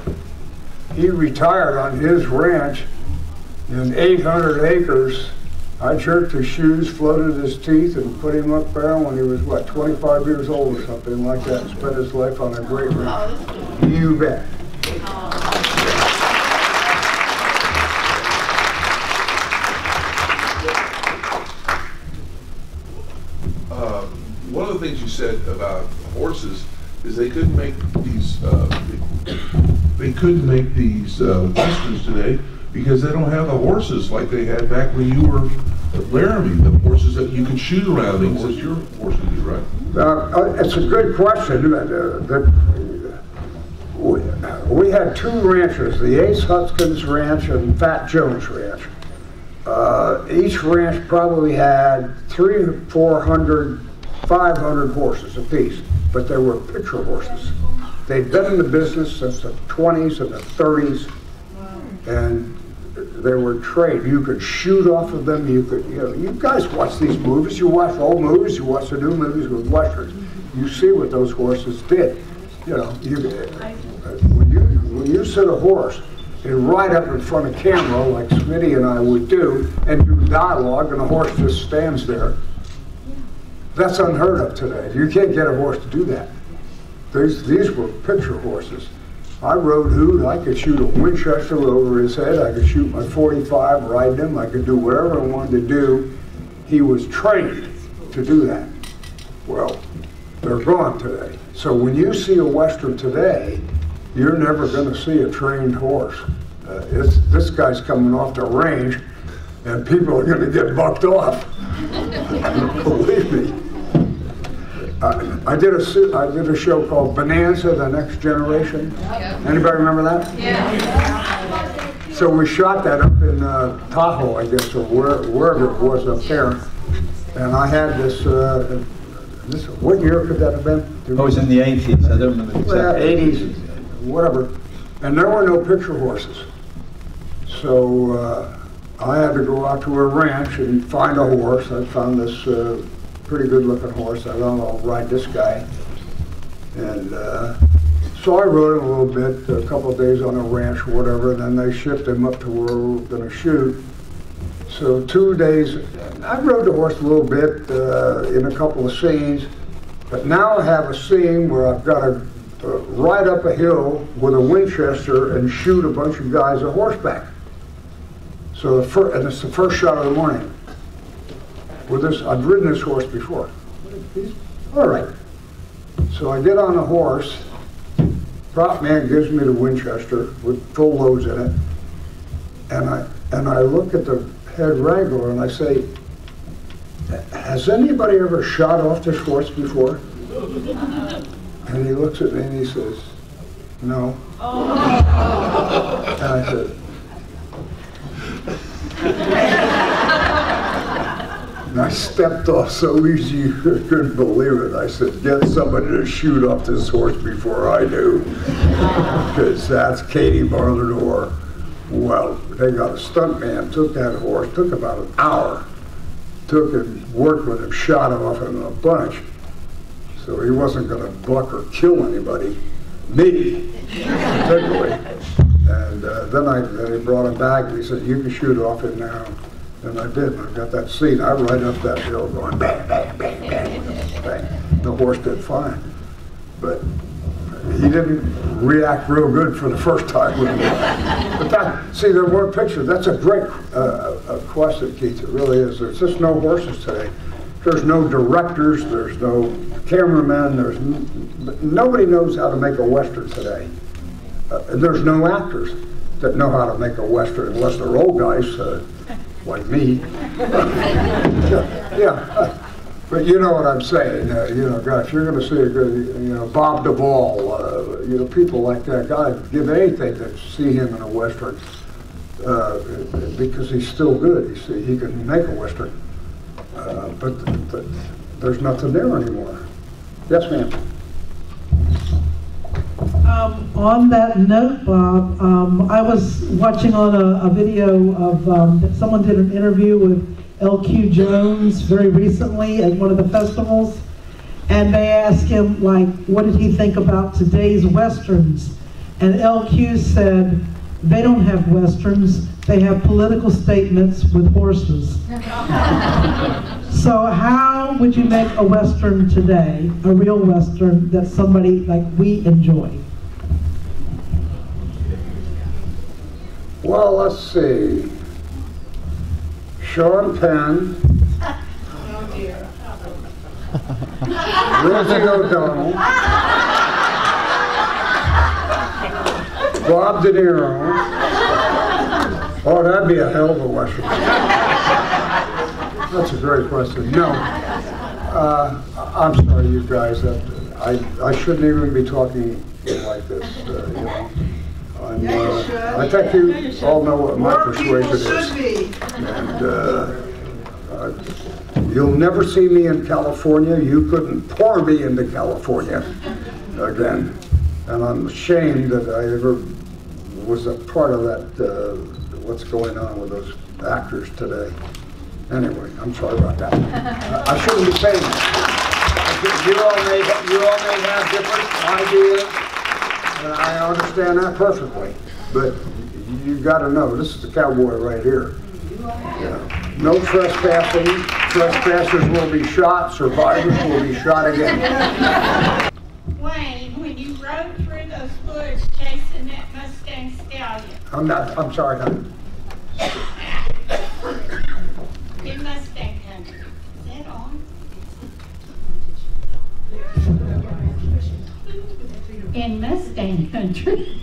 S2: He retired on his ranch in 800 acres. I jerked his shoes, floated his teeth, and put him up there when he was, what, 25 years old or something like that, and spent his life on a great ranch. You bet.
S17: One of the things you said about horses is they couldn't make these westerns today because they don't have the horses like they had back when you were at Laramie, the horses that you could shoot around, things that your horses do, right?
S2: It's a good question. We had two ranches, the Ace Hutkins Ranch and Fat Jones Ranch. Each ranch probably had 300, 400, 500 horses apiece, but they were picture horses. They'd been in the business since the 20s and the 30s, and they were trained. You could shoot off of them. You could, you guys watch these movies. You watch old movies. You watch the new movies with westerns. You see what those horses did. When you sit a horse and ride up in front of camera like Smitty and I would do and do dialogue, and the horse just stands there. That's unheard of today. You can't get a horse to do that. These were picture horses. I rode Hoot. I could shoot a Winchester over his head. I could shoot my .45, ride him. I could do whatever I wanted to do. He was trained to do that. Well, they're gone today. So when you see a Western today, you're never going to see a trained horse. This guy's coming off the range, and people are going to get bucked off. Believe me. I did a show called Bonanza, The Next Generation. Anybody remember that? Yeah. So we shot that up in Tahoe, I guess, or wherever it was up there. And I had this, what year could that have been?
S13: It was in the 80s, I don't remember exactly.
S2: Well, 80s, whatever. And there were no picture horses. So I had to go out to a ranch and find a horse. I found this pretty good looking horse. I thought, I'll ride this guy. And so I rode him a little bit, a couple of days on a ranch or whatever, and then they shipped him up to where we were going to shoot. So 2 days, I rode the horse a little bit in a couple of scenes, but now I have a scene where I've got to ride up a hill with a Winchester and shoot a bunch of guys on horseback. So and it's the first shot of the morning. With this, I've ridden this horse before. All right. So I get on the horse. Prop man gives me the Winchester with full loads in it, and I look at the head wrangler and I say, "Has anybody ever shot off this horse before?" And he looks at me and he says, "No." And I said, and I stepped off so easy you couldn't believe it. I said, "Get somebody to shoot off this horse before I do." Because that's Katie Barlador. Well, they got a stunt man, took that horse, took about an hour, took him, worked with him, shot him off in a bunch. So he wasn't going to buck or kill anybody, me, particularly. And then he brought him back and he said, "You can shoot off him now." And I did. When I got that seat, I right up that hill going bang, bang, bang, bang, bang. The horse did fine. But he didn't react real good for the first time with me. But that, see, there were pictures. That's a great question, Keith. It really is. There's just no horses today. There's no directors. There's no cameramen. Nobody knows how to make a Western today. And there's no actors that know how to make a Western unless they're old guys like me. Yeah. But you know what I'm saying. You know, gosh, you're going to see a good, you know, Bob Duvall, you know, people like that. God, give anything to see him in a Western because he's still good. He can make a Western. But there's nothing there anymore. Yes, ma'am.
S7: On that note, Bob, I was watching on a video of someone did an interview with L.Q. Jones very recently at one of the festivals, and they asked him, like, what did he think about today's Westerns? And L.Q. said, they don't have Westerns, they have political statements with horses. So how would you make a Western today, a real Western that somebody like we enjoy?
S2: Well, let's see. Sean Penn, Rosie O'Donnell, Bob De Niro. Oh, that'd be a hell of a Western. That's a great question. No, I'm sorry, you guys. I shouldn't even be talking like this. You know. I think you all know what my persuasion is. And you'll never see me in California. You couldn't pour me into California again. And I'm ashamed that I ever was a part of that, what's going on with those actors today. Anyway, I'm sorry about that. I shouldn't be saying that. You all may have different ideas. I understand that perfectly, but you got to know, this is the cowboy right here. Yeah. No trespassing. Trespassers will be shot. Survivors will be shot again.
S16: Wayne, when you rode through those woods chasing that Mustang stallion.
S2: I'm sorry, honey.
S16: In Mustang country. Is that on? In Mustang country,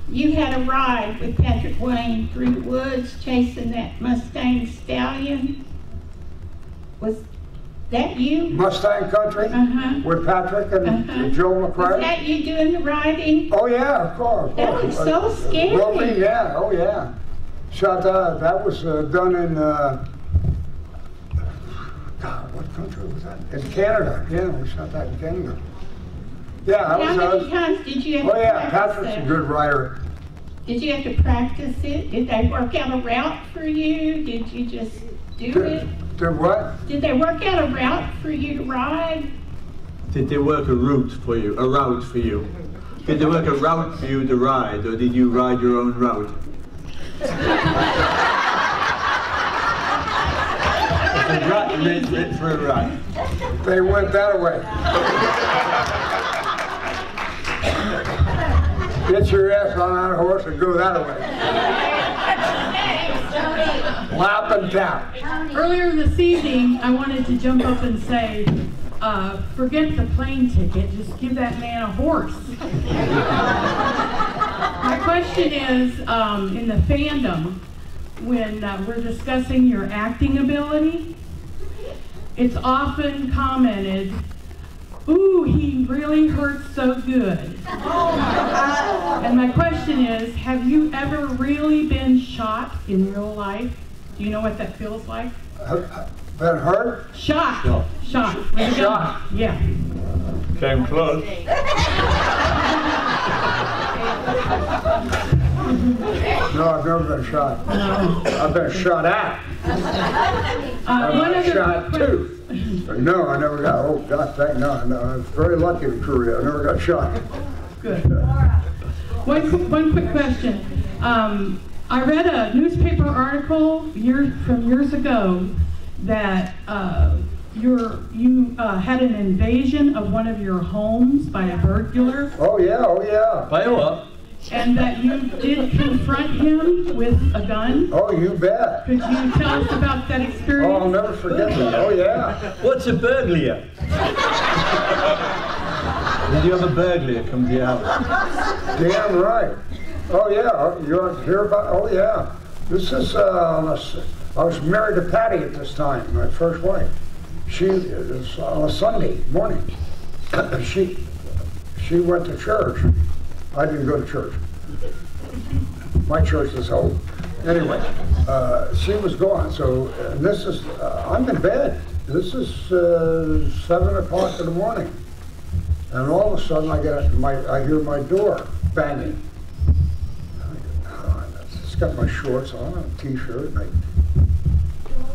S16: you had a ride with Patrick Wayne through the woods chasing that Mustang stallion. Was that you?
S2: Mustang country with Patrick and Joe McCrae.
S16: Was that you doing the riding?
S2: Oh yeah, of course.
S16: That was so scary.
S2: Roping, yeah, oh yeah. Shot that was done in God, what country was that? In Canada. Yeah, we shot that in Canada. Yeah,
S16: how many times did you have to
S2: yeah,
S16: practice
S2: Patrick's
S16: it?
S2: a good rider.
S16: Did you have to practice it? Did they work out a route for you? Did you just do it?
S2: Did what?
S16: Did they work out a route for you to ride?
S13: Did they work a route for you? A route for you? Did they work a route for you to ride, or did you ride your own route? For a ride.
S2: They went that way. Get your ass on that horse and go that way. Lap and tap.
S16: Earlier this evening, I wanted to jump up and say, forget the plane ticket, just give that man a horse. My question is, in the fandom, when we're discussing your acting ability, it's often commented, ooh, he really hurts so good. And my question is, have you ever really been shot in real life? Do you know what that feels like?
S2: Been hurt?
S16: Shot. Shot.
S2: Shot.
S16: Yeah.
S18: Came close.
S2: No, I've never been shot. No. I've been shot at. I've been shot too. No, I never got, oh God, no, I was very lucky in Korea. I never got shot.
S16: Good. One quick question. I read a newspaper article from years ago that you had an invasion of one of your homes by a burglar.
S2: Oh yeah, oh yeah.
S13: By a what?
S16: And that you did confront him with a gun.
S2: Oh, you bet.
S16: Could you tell us about that experience?
S2: Oh, I'll never forget that. Oh yeah.
S13: What's a burglar? Did you have a burglar come to your house?
S2: Damn right. Oh yeah, you want to hear about? Oh yeah. This is I was married to Patty at this time, my first wife. She was on a Sunday morning. She went to church. I didn't go to church. My church is home. Anyway, she was gone. So this is I'm in bed. This is 7 o'clock in the morning, and all of a sudden I hear my door banging. It's got my shorts on, a t-shirt, and I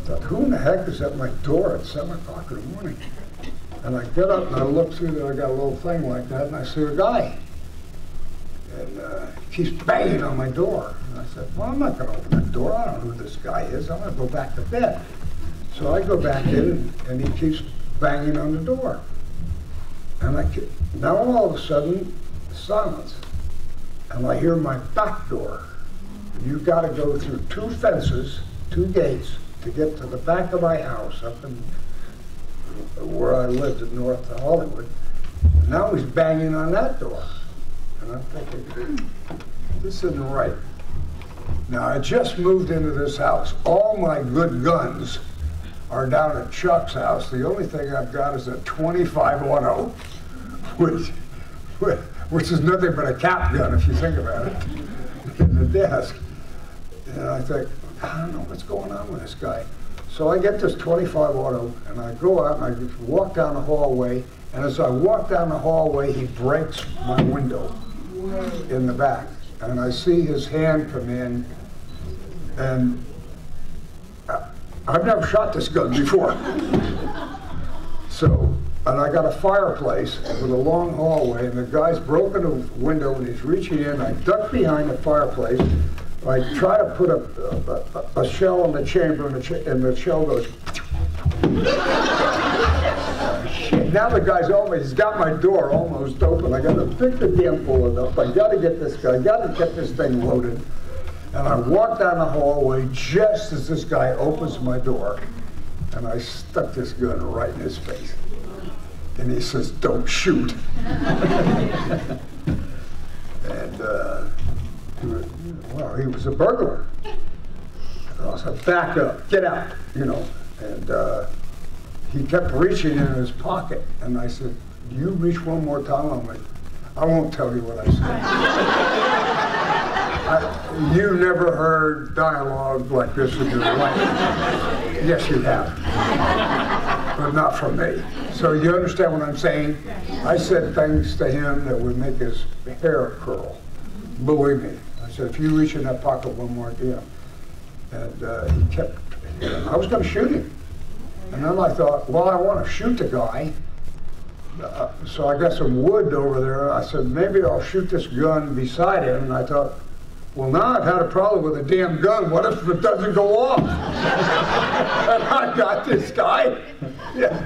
S2: thought, who in the heck is at my door at 7 o'clock in the morning? And I get up and I look through there, I got a little thing like that, and I see a guy. And he keeps banging on my door. And I said, well, I'm not going to open that door. I don't know who this guy is. I'm going to go back to bed. So I go back in, and he keeps banging on the door. And now all of a sudden, silence. And I hear my back door. You've got to go through 2 fences, 2 gates, to get to the back of my house up in where I lived in North Hollywood. And now he's banging on that door. And I'm thinking, this isn't right. Now, I just moved into this house. All my good guns are down at Chuck's house. The only thing I've got is a 25-auto, which is nothing but a cap gun, if you think about it, in the desk. And I think, I don't know what's going on with this guy. So I get this 25-auto, and I go out, and I just walk down the hallway, and as I walk down the hallway, he breaks my window in the back. And I see his hand come in, and I've never shot this gun before. So, and I got a fireplace with a long hallway, and the guy's broken the window, and he's reaching in. I duck behind the fireplace. I try to put a shell in the chamber, and the shell goes. Now the guy's he's got my door almost open. I got to pick the damn bullet up. I got to get this guy, got to get this thing loaded. And I walk down the hallway just as this guy opens my door, and I stuck this gun right in his face. And he says, "Don't shoot." And well, he was a burglar. And I said, "Back up, get out," you know. And he kept reaching in his pocket, and I said, "Do you reach one more time?" I'm like, "I won't tell you what I said." You never heard dialogue like this in your life. Yes, you have, but not from me. So you understand what I'm saying? I said things to him that would make his hair curl. Believe me. I said, "If you reach in that pocket one more time," and he kept. I was going to shoot him. And then I thought, well, I want to shoot the guy. So I got some wood over there. I said, maybe I'll shoot this gun beside him. And I thought, well, now I've had a problem with a damn gun. What if it doesn't go off? And I got this guy. Yeah.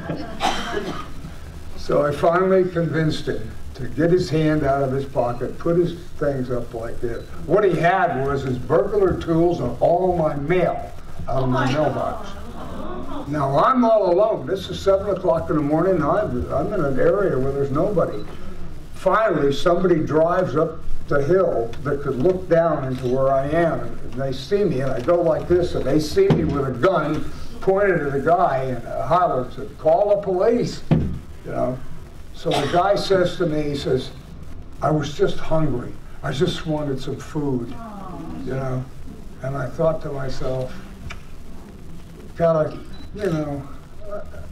S2: So I finally convinced him to get his hand out of his pocket, put his things up like this. What he had was his burglar tools and all my mail out of my mailbox. Now I'm all alone. This is 7 o'clock in the morning, and I'm in an area where there's nobody. Finally, somebody drives up the hill that could look down into where I am, and they see me, and I go like this, and they see me with a gun pointed at the guy, and hollers, said, "Call the police," you know. So the guy says to me, he says, "I was just hungry. I just wanted some food," you know. And I thought to myself, God, you know,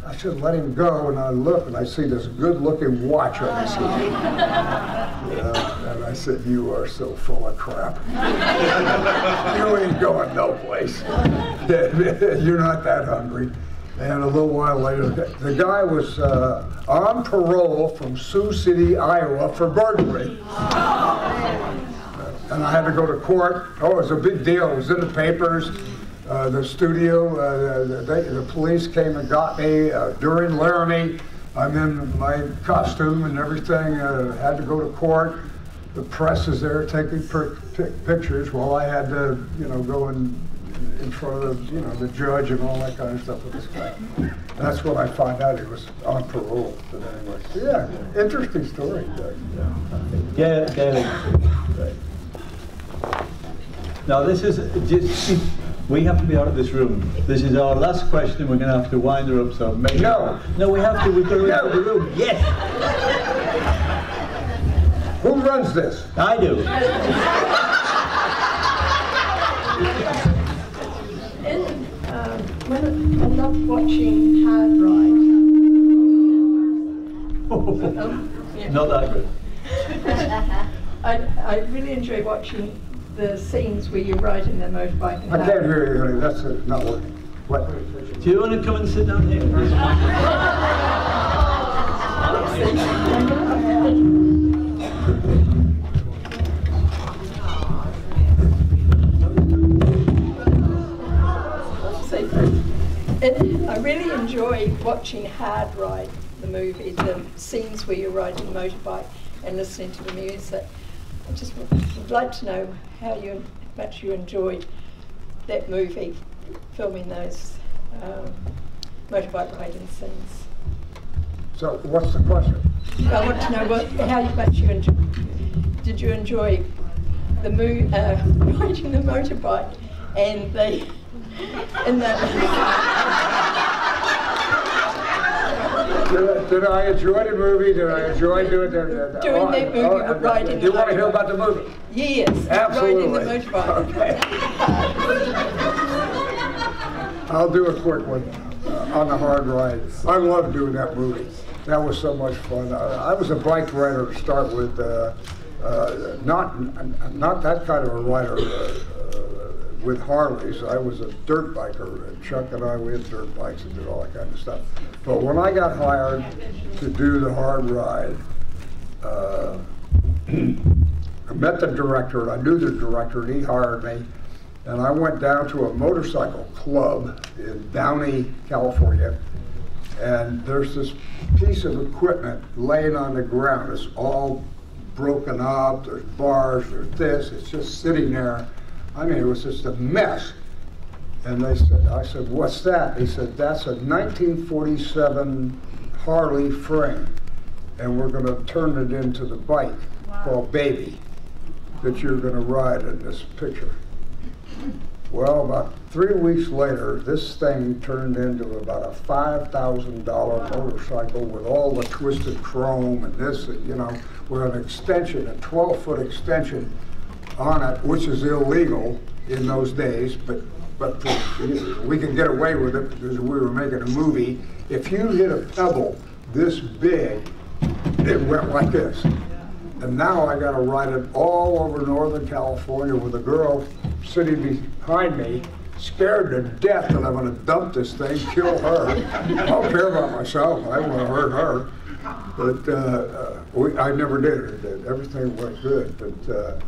S2: I should let him go. And I look, and I see this good-looking watch on his hand. You know, and I said, "You are so full of crap. You ain't going no place. You're not that hungry." And a little while later, the guy was on parole from Sioux City, Iowa, for burglary. and I had to go to court. Oh, it was a big deal. It was in the papers. The studio, the police came and got me during Laramie. I'm in my costume and everything. Had to go to court. The press is there taking pictures while I had to, go in front of the judge and all that kind of stuff with this guy. That's when I found out he was on parole. But anyway, yeah, interesting story.
S13: Yeah, right. Now this is just, we have to be out of this room. This is our last question. We're going to have to wind her up. So maybe no, we have to. We've got to leave the room. Yes.
S2: Who runs this?
S13: I do.
S21: I love watching Hard Ride.
S13: Not that good.
S21: I really enjoy watching the scenes where you're riding the motorbike. And
S2: I can't hear you, honey. That's not working. What?
S13: Do you want to come and sit down here?
S21: I really enjoy watching Hard Ride, the movie, the scenes where you're riding the motorbike and listening to the music. I just would like to know how much you enjoyed that movie, filming those motorbike riding scenes.
S2: So what's the question?
S21: I want to know how much you enjoyed. Did you enjoy the riding the motorbike and the
S2: Did I enjoy the movie? Did I enjoy doing that movie?
S21: Riding
S2: do you want to hear about the movie?
S21: Yes.
S2: Absolutely.
S21: Riding the motorbike.
S2: Okay. I'll do a quick one on the Hard Ride. I love doing that movie. That was so much fun. I was a bike rider to start with. Not that kind of a rider. With Harleys, I was a dirt biker, and Chuck and I, we had dirt bikes and did all that kind of stuff. But when I got hired to do the Hard Ride, I met the director, and I knew the director, and he hired me, and I went down to a motorcycle club in Downey, California, and there's this piece of equipment laying on the ground. It's all broken up, there's bars, there's this, it's just sitting there. I mean, it was just a mess. And I said, what's that? He said, that's a 1947 Harley frame. And we're going to turn it into the bike called Baby that you're going to ride in this picture. Well, about 3 weeks later, this thing turned into about a $5,000 motorcycle with all the twisted chrome and this, with an extension, a 12-foot extension on it, which is illegal in those days, but we could get away with it because we were making a movie. If you hit a pebble this big, it went like this. And now I got to ride it all over Northern California with a girl sitting behind me, scared to death that I'm going to dump this thing, kill her. I don't care about myself. I don't want to hurt her. But I never did. Everything went good. But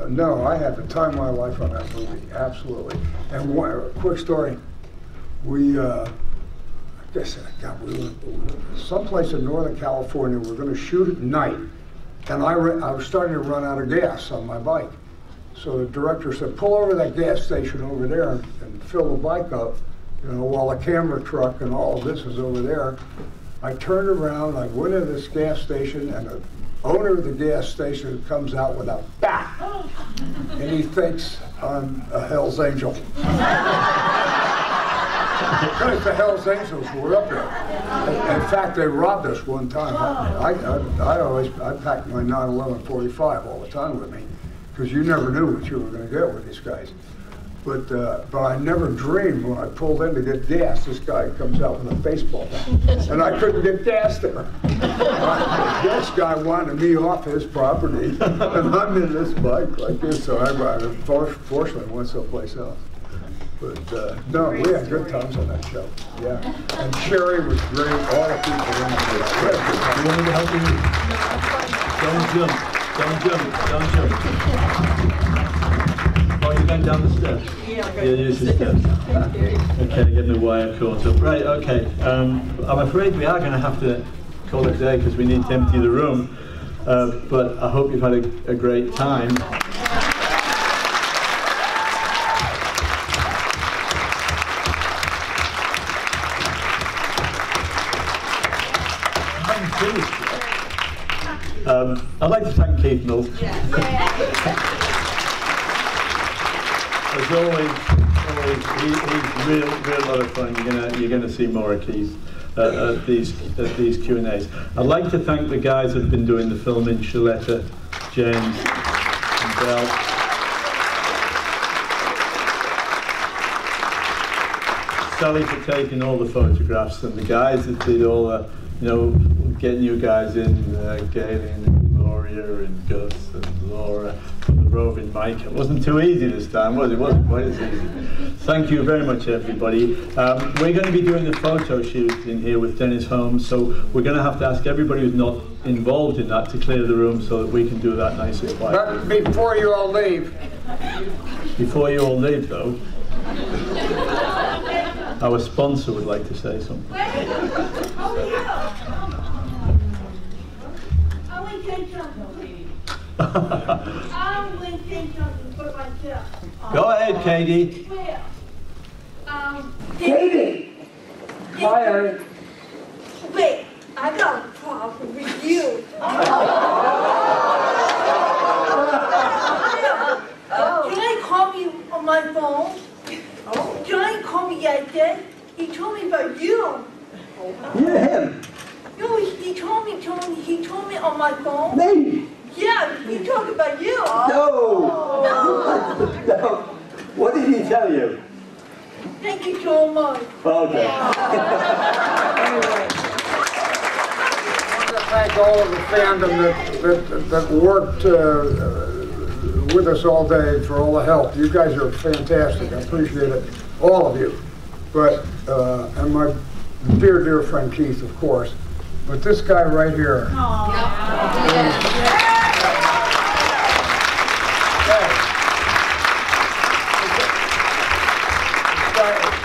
S2: no, I had the time of my life on that movie, absolutely. And a quick story. We were someplace in Northern California. We were going to shoot at night, and I was starting to run out of gas on my bike. So the director said, pull over that gas station over there and fill the bike up, while the camera truck and all of this is over there. I turned around, I went into this gas station, and the owner of the gas station comes out with a bat, and he thinks I'm a Hell's Angel. Because the Hell's Angels were up there. In fact, they robbed us one time. I packed my 911 45 all the time with me, because you never knew what you were going to get with these guys. But I never dreamed when I pulled in to get gas, this guy comes out with a baseball bat. And I couldn't get gas there. The gas guy wanted me off his property, and I'm in this bike like this, so I fortunately went someplace else. But no, we had good times on that show. Yeah. And Sherry was great, all the people in the
S13: You want me to help you? Don't jump. Don't jump. Don't jump. going down the steps? Yeah, use the steps. Okay, getting the wire caught up. Right, okay. I'm afraid we are going to have to call it a day because we need to empty the room. But I hope you've had a great time. I'd like to thank Keith Mills. As always, he's real lot of fun. You're gonna see more of Keith at these Q&As. I'd like to thank the guys that have been doing the filming: Shaletta, James, and Bell. Sally for taking all the photographs, and the guys that did all the, getting you guys in, Galen and Gloria and Gus and Laura, and the roving Mike. It wasn't too easy this time, was it? It wasn't quite as easy. Thank you very much, everybody. We're going to be doing the photo shoot in here with Dennis Holmes, so we're going to have to ask everybody who's not involved in that to clear the room so that we can do that nice and quiet.
S2: But before you all leave.
S13: Before you all leave, though, our sponsor would like to say something. Go ahead, Katie.
S5: Katie!
S2: Hi, Ernie.
S5: Wait, I got a problem with you. Can I call you on my phone? Can I call me like that? He told me about you.
S8: Yeah, him.
S5: No, he told me on my phone.
S8: Me?
S5: Yeah, he talked about you.
S8: No. No. What did he tell you?
S5: Thank you so much.
S8: Okay.
S2: Anyway, I want to thank all of the fandom that worked with us all day for all the help. You guys are fantastic. I appreciate it, all of you. But and my dear friend Keith, of course. But this guy right here.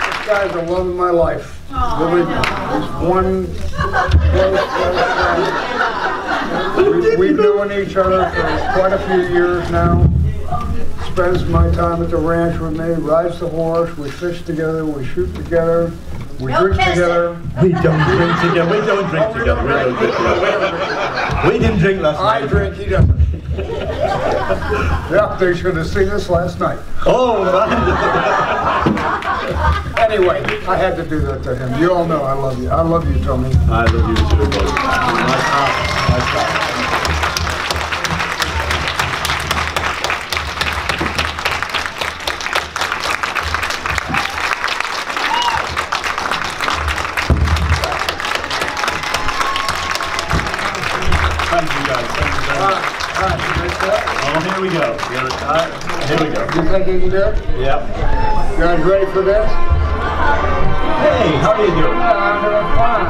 S2: This guy's the love of my life. Really, he's one close friend. We've known each other for quite a few years now. Spends my time at the ranch with me, rides the horse, we fish together, we shoot together, we drink together.
S13: We don't drink together. We don't drink together. We didn't drink last night.
S2: I drink, he doesn't. Yeah, they should have seen us last night.
S13: Oh, man.
S2: Anyway, I had to do that to him. You all know I love you. I love you, Tony.
S13: I love you too, buddy. Oh, here we go. Here we go.
S2: You think you can do it?
S13: Yep.
S2: You guys ready for this?
S13: Hey, how are you doing?
S2: I'm doing fine.